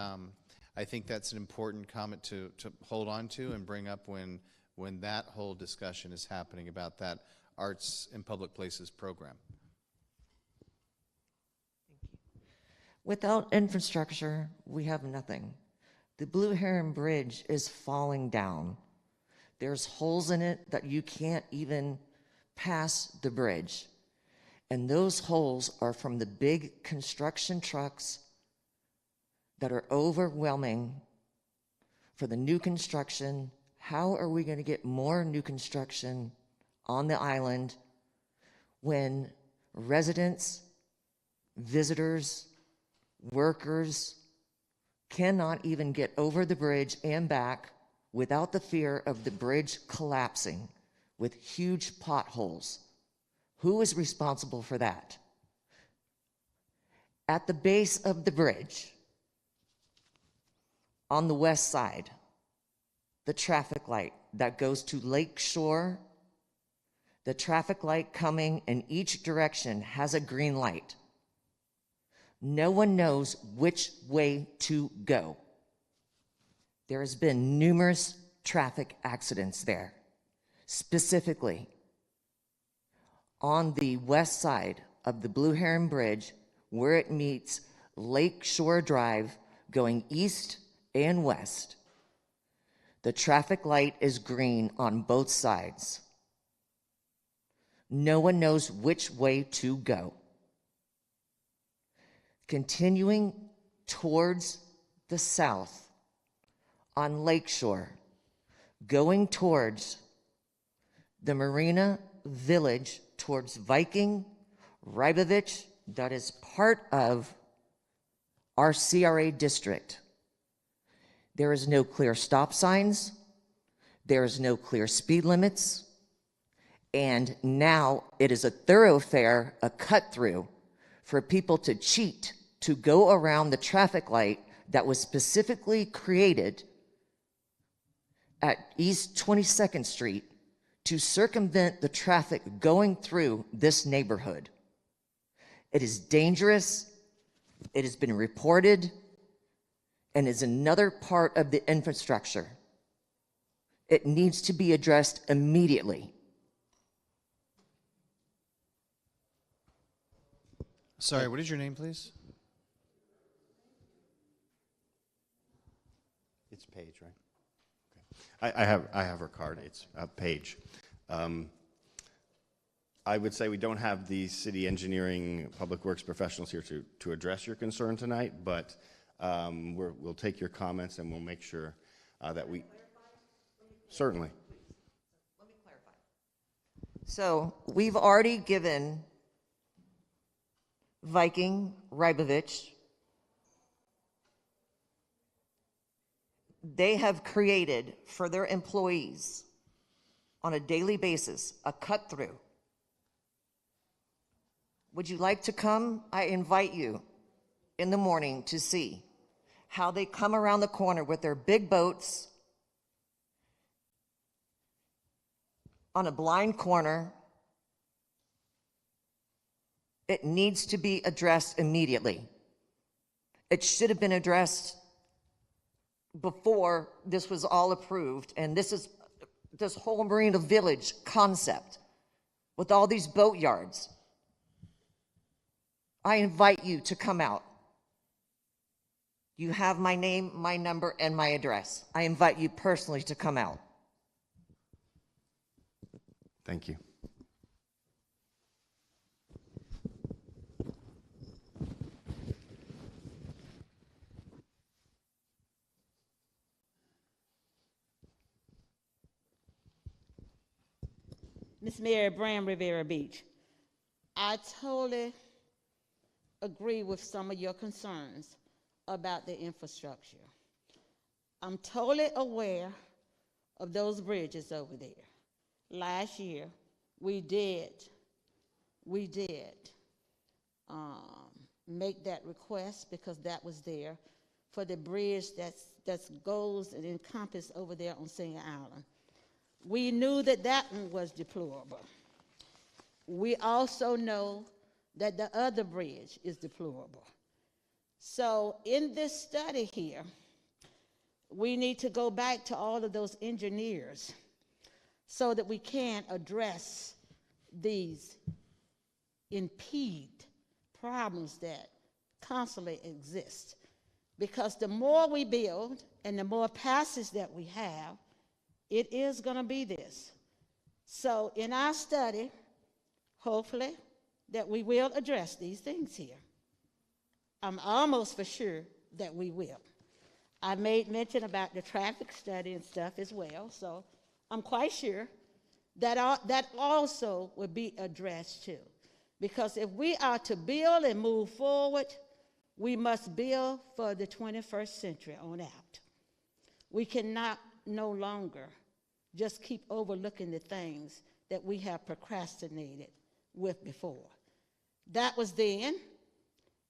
I think that's an important comment to hold on to and bring up when that whole discussion is happening about that Arts in Public Places program. Without infrastructure, we have nothing. The Blue Heron Bridge is falling down. There's holes in it that you can't even pass the bridge. And those holes are from the big construction trucks that are overwhelming for the new construction. How are we going to get more new construction on the island when residents, visitors, workers cannot even get over the bridge and back without the fear of the bridge collapsing with huge potholes? Who is responsible for that? At the base of the bridge, on the west side, the traffic light that goes to Lake Shore, the traffic light coming in each direction has a green light. No one knows which way to go. There has been numerous traffic accidents there, specifically on the west side of the Blue Heron Bridge, where it meets Lake Shore Drive going east and west. The traffic light is green on both sides. No one knows which way to go. Continuing towards the south on Lakeshore, going towards the Marina Village, towards Viking, Rybovich, that is part of our CRA district. There is no clear stop signs. There is no clear speed limits. And now it is a thoroughfare, a cut-through for people to cheat, to go around the traffic light that was specifically created at East 22nd Street to circumvent the traffic going through this neighborhood. It is dangerous. It has been reported and is another part of the infrastructure. It needs to be addressed immediately. Sorry, what is your name, please? It's Paige, right? Okay. I have her card. It's Paige. I would say we don't have the city engineering public works professionals here to address your concern tonight, but we'll take your comments and we'll make sure that we... Certainly. Let me clarify. So we've already given Viking, Rybovich, they have created for their employees on a daily basis a cut-through. Would you like to come? I invite you in the morning to see how they come around the corner with their big boats on a blind corner. It needs to be addressed immediately. It should have been addressed before this was all approved. And this whole Marina Village concept with all these boatyards. I invite you to come out. You have my name, my number, and my address. I invite you personally to come out. Thank you. Miss Mary Bram, Riviera Beach. I totally agree with some of your concerns about the infrastructure. I'm totally aware of those bridges over there. Last year, we did make that request because that was there for the bridge that goes and encompass over there on Singer Island. We knew that that one was deplorable. We also know that the other bridge is deplorable. So in this study here, we need to go back to all of those engineers so that we can address these impede problems that constantly exist. Because the more we build and the more passage that we have, it is going to be this. So in our study, hopefully, that we will address these things here. I'm almost for sure that we will. I made mention about the traffic study and stuff as well, so I'm quite sure that that also will be addressed too. Because if we are to build and move forward, we must build for the 21st century on out. We cannot no longer just keep overlooking the things that we have procrastinated with before. That was then,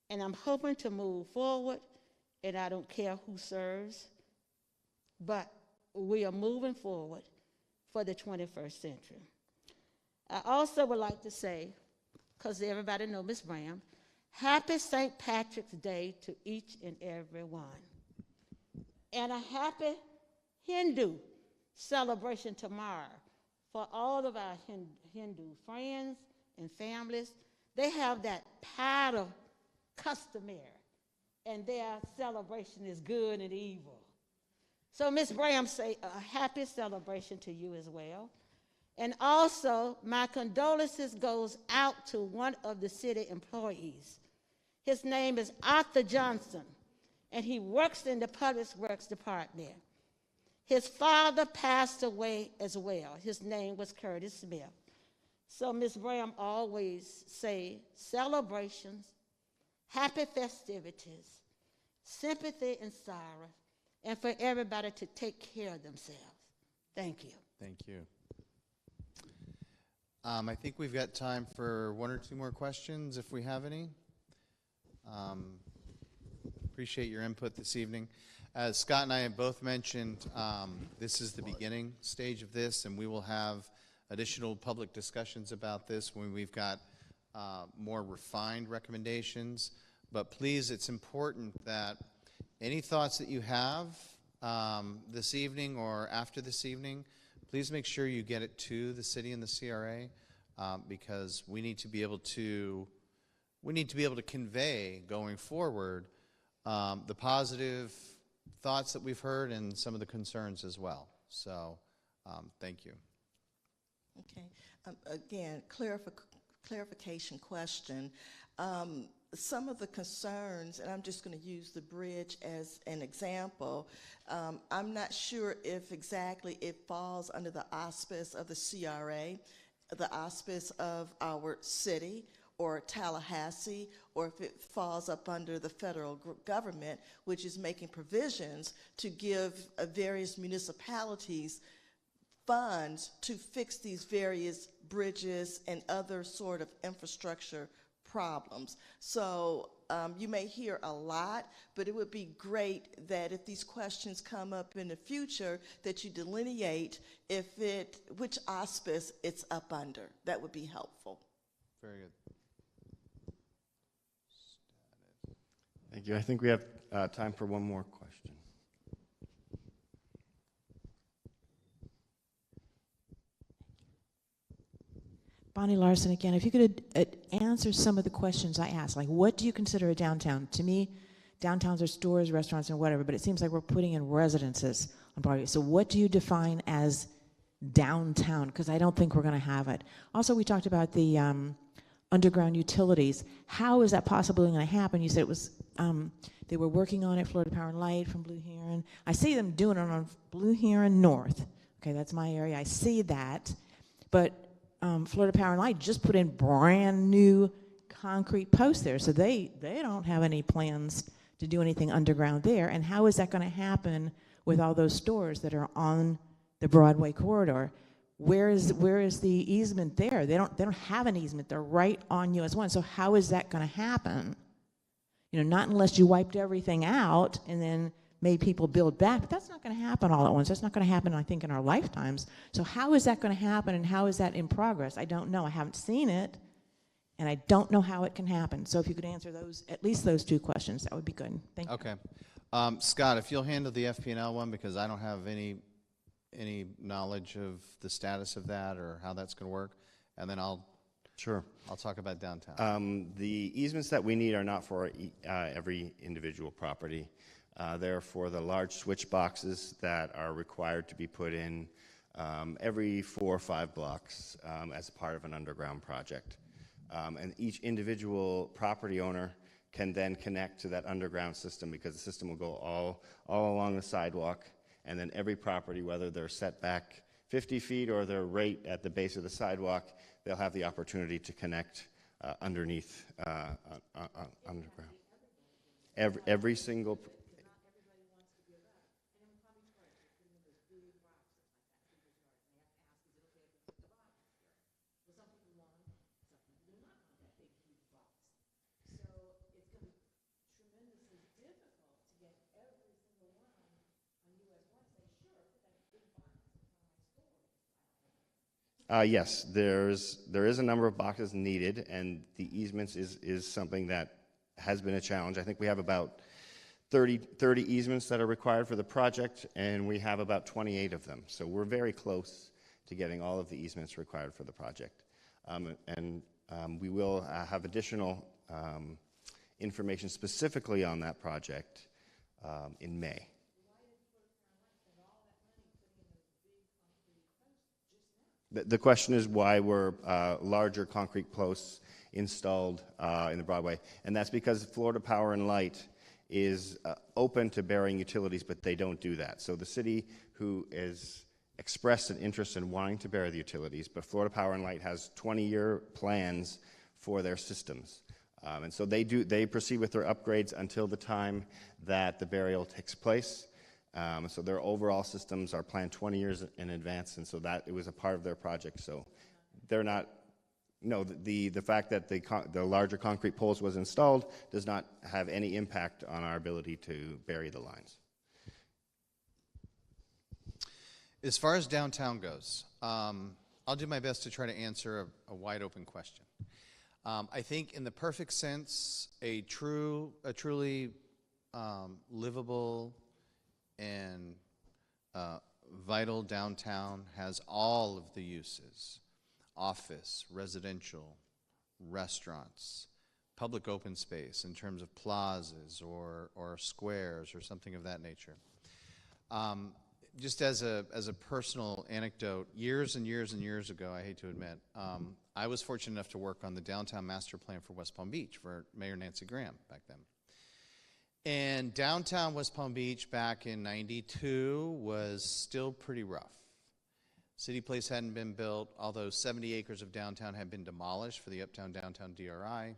and I'm hoping to move forward, and I don't care who serves, but we are moving forward for the 21st century. I also would like to say, because everybody knows Ms. Bram, happy St. Patrick's Day to each and every one. And a happy Hindu celebration tomorrow for all of our Hindu friends and families. They have that pattern customary, and their celebration is good and evil. So Ms. Bram say a happy celebration to you as well. And also, my condolences goes out to one of the city employees. His name is Arthur Johnson, and he works in the Public Works Department. His father passed away as well. His name was Curtis Smith. So Ms. Bram always say celebrations, happy festivities, sympathy and sorrow, and for everybody to take care of themselves. Thank you. Thank you. I think we've got time for one or two more questions if we have any. Appreciate your input this evening. As Scott and I have both mentioned, this is the beginning stage of this, and we will have additional public discussions about this when we've got more refined recommendations. But please, it's important that any thoughts that you have this evening or after this evening, please make sure you get it to the city and the CRA because we need to be able to convey going forward the positive thoughts that we've heard and some of the concerns as well. So thank you. Okay. Again, clarification question. Some of the concerns, and I'm just going to use the bridge as an example, I'm not sure if exactly it falls under the auspice of the CRA, the auspice of our city, or Tallahassee, or if it falls up under the federal government, which is making provisions to give various municipalities funds to fix these various bridges and other sort of infrastructure problems. So you may hear a lot, but it would be great that if these questions come up in the future, that you delineate which auspice it's up under. That would be helpful. Very good. Thank you. I think we have time for one more question. Bonnie Larson again. If you could answer some of the questions I asked, like what do you consider a downtown? To me, downtowns are stores, restaurants, and whatever, but it seems like we're putting in residences on Broadway. So what do you define as downtown? Because I don't think we're going to have it. Also, we talked about the underground utilities. How is that possibly going to happen? You said it was, they were working on it, Florida Power and Light from Blue Heron. I see them doing it on Blue Heron North. Okay, that's my area. I see that. But Florida Power and Light just put in brand new concrete posts there. So they don't have any plans to do anything underground there. And how is that going to happen with all those stores that are on the Broadway corridor? Where is the easement there? They don't have an easement. They're right on US 1. So how is that going to happen? You know, not unless you wiped everything out and then made people build back. But that's not going to happen all at once. That's not going to happen, I think, in our lifetimes. So how is that going to happen, and how is that in progress? I don't know. I haven't seen it, and I don't know how it can happen. So if you could answer those, at least those two questions, that would be good. Thank you. Okay. Scott, if you'll handle the FP&L one, because I don't have any knowledge of the status of that or how that's going to work, and then I'll talk about downtown. The easements that we need are not for every individual property. They're for the large switch boxes that are required to be put in every 4 or 5 blocks as part of an underground project. And each individual property owner can then connect to that underground system, because the system will go all along the sidewalk, and then every property, whether they're set back 50 feet or they're right at the base of the sidewalk, they'll have the opportunity to connect underneath underground. Every single. Yes, there is a number of boxes needed, and the easements is something that has been a challenge. I think we have about 30 easements that are required for the project, and we have about 28 of them. So we're very close to getting all of the easements required for the project. We will have additional information specifically on that project in May. The question is why were larger concrete posts installed in the Broadway, and that's because Florida Power and Light is open to burying utilities, but they don't do that. So the city, who is expressed an interest in wanting to bury the utilities, but Florida Power and Light has 20-year plans for their systems. And so they proceed with their upgrades until the time that the burial takes place. So their overall systems are planned 20 years in advance, and so that it was a part of their project. So they're not. No, the fact that the larger concrete poles was installed does not have any impact on our ability to bury the lines. As far as downtown goes, I'll do my best to try to answer a wide open question. I think in the perfect sense, a truly livable and vital downtown has all of the uses: office, residential, restaurants, public open space in terms of plazas or squares or something of that nature. Just as a personal anecdote, years and years and years ago, I hate to admit, I was fortunate enough to work on the downtown master plan for West Palm Beach for Mayor Nancy Graham back then. And downtown West Palm Beach back in '92 was still pretty rough. City Place hadn't been built, although 70 acres of downtown had been demolished for the Uptown Downtown DRI.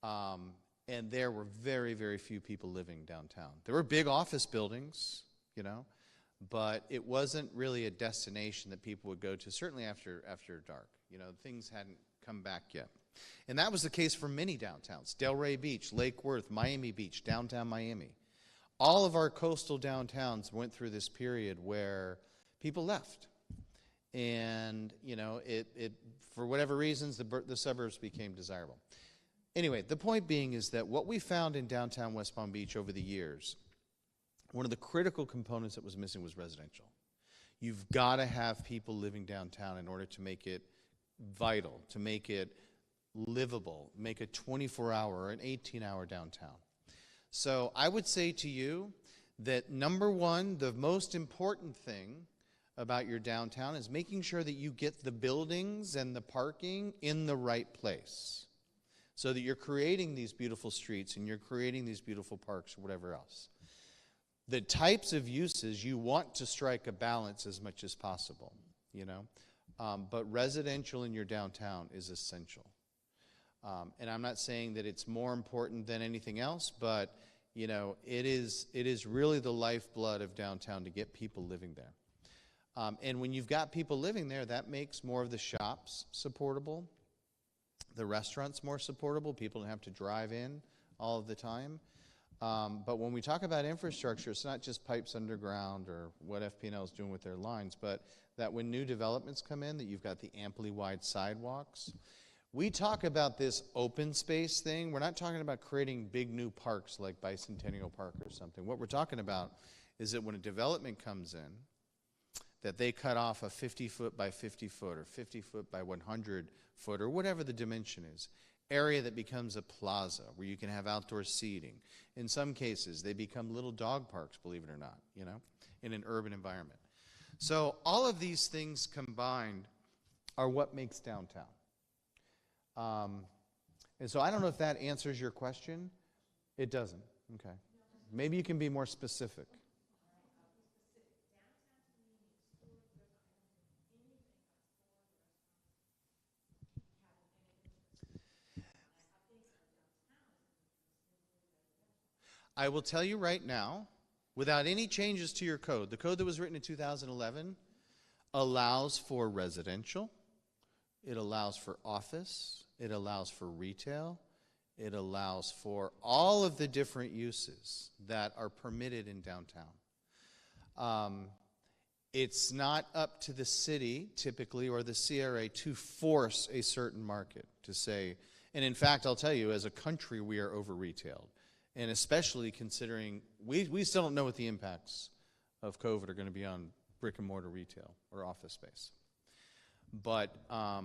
And there were very, very few people living downtown. There were big office buildings, you know, but it wasn't really a destination that people would go to, certainly after dark. You know, things hadn't come back yet. And that was the case for many downtowns: Delray Beach, Lake Worth, Miami Beach, downtown Miami. All of our coastal downtowns went through this period where people left. And, you know, it for whatever reasons, the suburbs became desirable. Anyway, the point being is that what we found in downtown West Palm Beach over the years, one of the critical components that was missing was residential. You've got to have people living downtown in order to make it vital, to make it livable, make a 24-hour or an 18-hour downtown. So I would say to you that, number one, the most important thing about your downtown is making sure that you get the buildings and the parking in the right place, so that you're creating these beautiful streets and you're creating these beautiful parks or whatever else. The types of uses, you want to strike a balance as much as possible, you know, but residential in your downtown is essential. And I'm not saying that it's more important than anything else, but, you know, it is really the lifeblood of downtown to get people living there. And when you've got people living there, that makes more of the shops supportable, the restaurants more supportable. People don't have to drive in all of the time. But when we talk about infrastructure, it's not just pipes underground or what FP&L is doing with their lines, but that when new developments come in, that you've got the amply wide sidewalks. We talk about this open space thing. We're not talking about creating big new parks like Bicentennial Park or something. What we're talking about is that when a development comes in, that they cut off a 50-foot by 50-foot or 50-foot by 100-foot or whatever the dimension is, area that becomes a plaza where you can have outdoor seating. In some cases, they become little dog parks, believe it or not, you know, in an urban environment. So all of these things combined are what makes downtown. And so I don't know if that answers your question. It doesn't. Okay. Maybe you can be more specific. I will tell you right now, without any changes to your code, the code that was written in 2011 allows for residential, it allows for office, it allows for retail, it allows for all of the different uses that are permitted in downtown. It's not up to the city, typically, or the CRA to force a certain market to say, and in fact, I'll tell you, as a country, we are over-retailed. And especially considering, we still don't know what the impacts of COVID are going to be on brick and mortar retail or office space. But I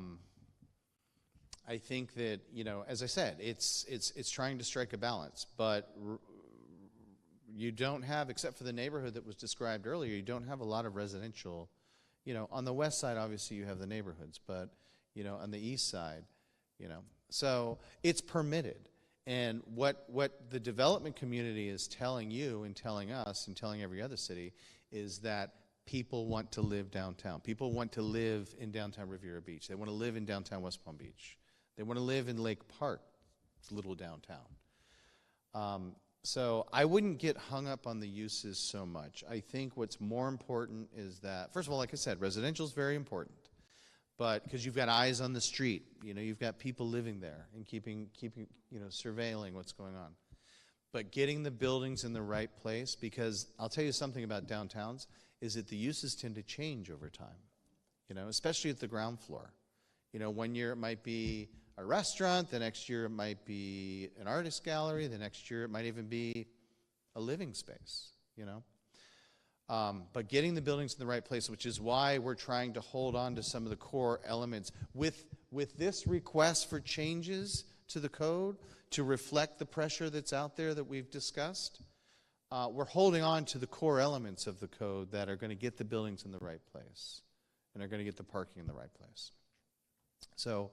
think that, you know, as I said, it's trying to strike a balance. But you don't have, except for the neighborhood that was described earlier, you don't have a lot of residential. You know, on the west side, obviously, you have the neighborhoods. But, you know, on the east side, you know. So it's permitted. And what the development community is telling you and telling us and telling every other city is that people want to live downtown. People want to live in downtown Riviera Beach. They want to live in downtown West Palm Beach. They want to live in Lake Park, little downtown. So I wouldn't get hung up on the uses so much. I think what's more important is that, first of all, like I said, residential is very important, but because you've got eyes on the street, you've got people living there and keeping surveilling what's going on. But getting the buildings in the right place, because I'll tell you something about downtowns, is that the uses tend to change over time, especially at the ground floor. One year it might be a restaurant, the next year it might be an artist gallery, the next year it might even be a living space, But getting the buildings in the right place, which is why we're trying to hold on to some of the core elements. With this request for changes to the code to reflect the pressure that's out there that we've discussed, we're holding on to the core elements of the code that are going to get the buildings in the right place and are going to get the parking in the right place. So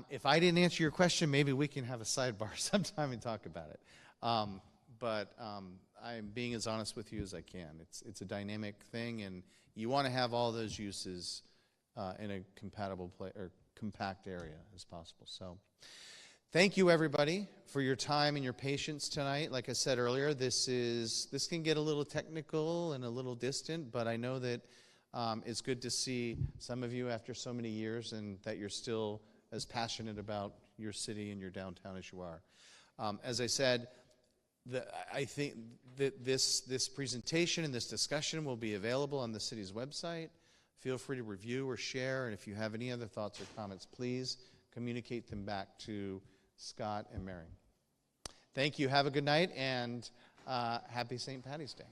if I didn't answer your question, maybe we can have a sidebar sometime and talk about it. But I'm being as honest with you as I can. It's a dynamic thing, and you want to have all those uses in a compact area as possible. So thank you, everybody, for your time and your patience tonight. Like I said earlier, this can get a little technical and a little distant, but I know that it's good to see some of you after so many years and that you're still as passionate about your city and your downtown as you are. As I said, I think that this presentation and this discussion will be available on the city's website. Feel free to review or share, and if you have any other thoughts or comments, please communicate them back to Scott and Mary. Thank you. Have a good night, and happy St. Paddy's Day.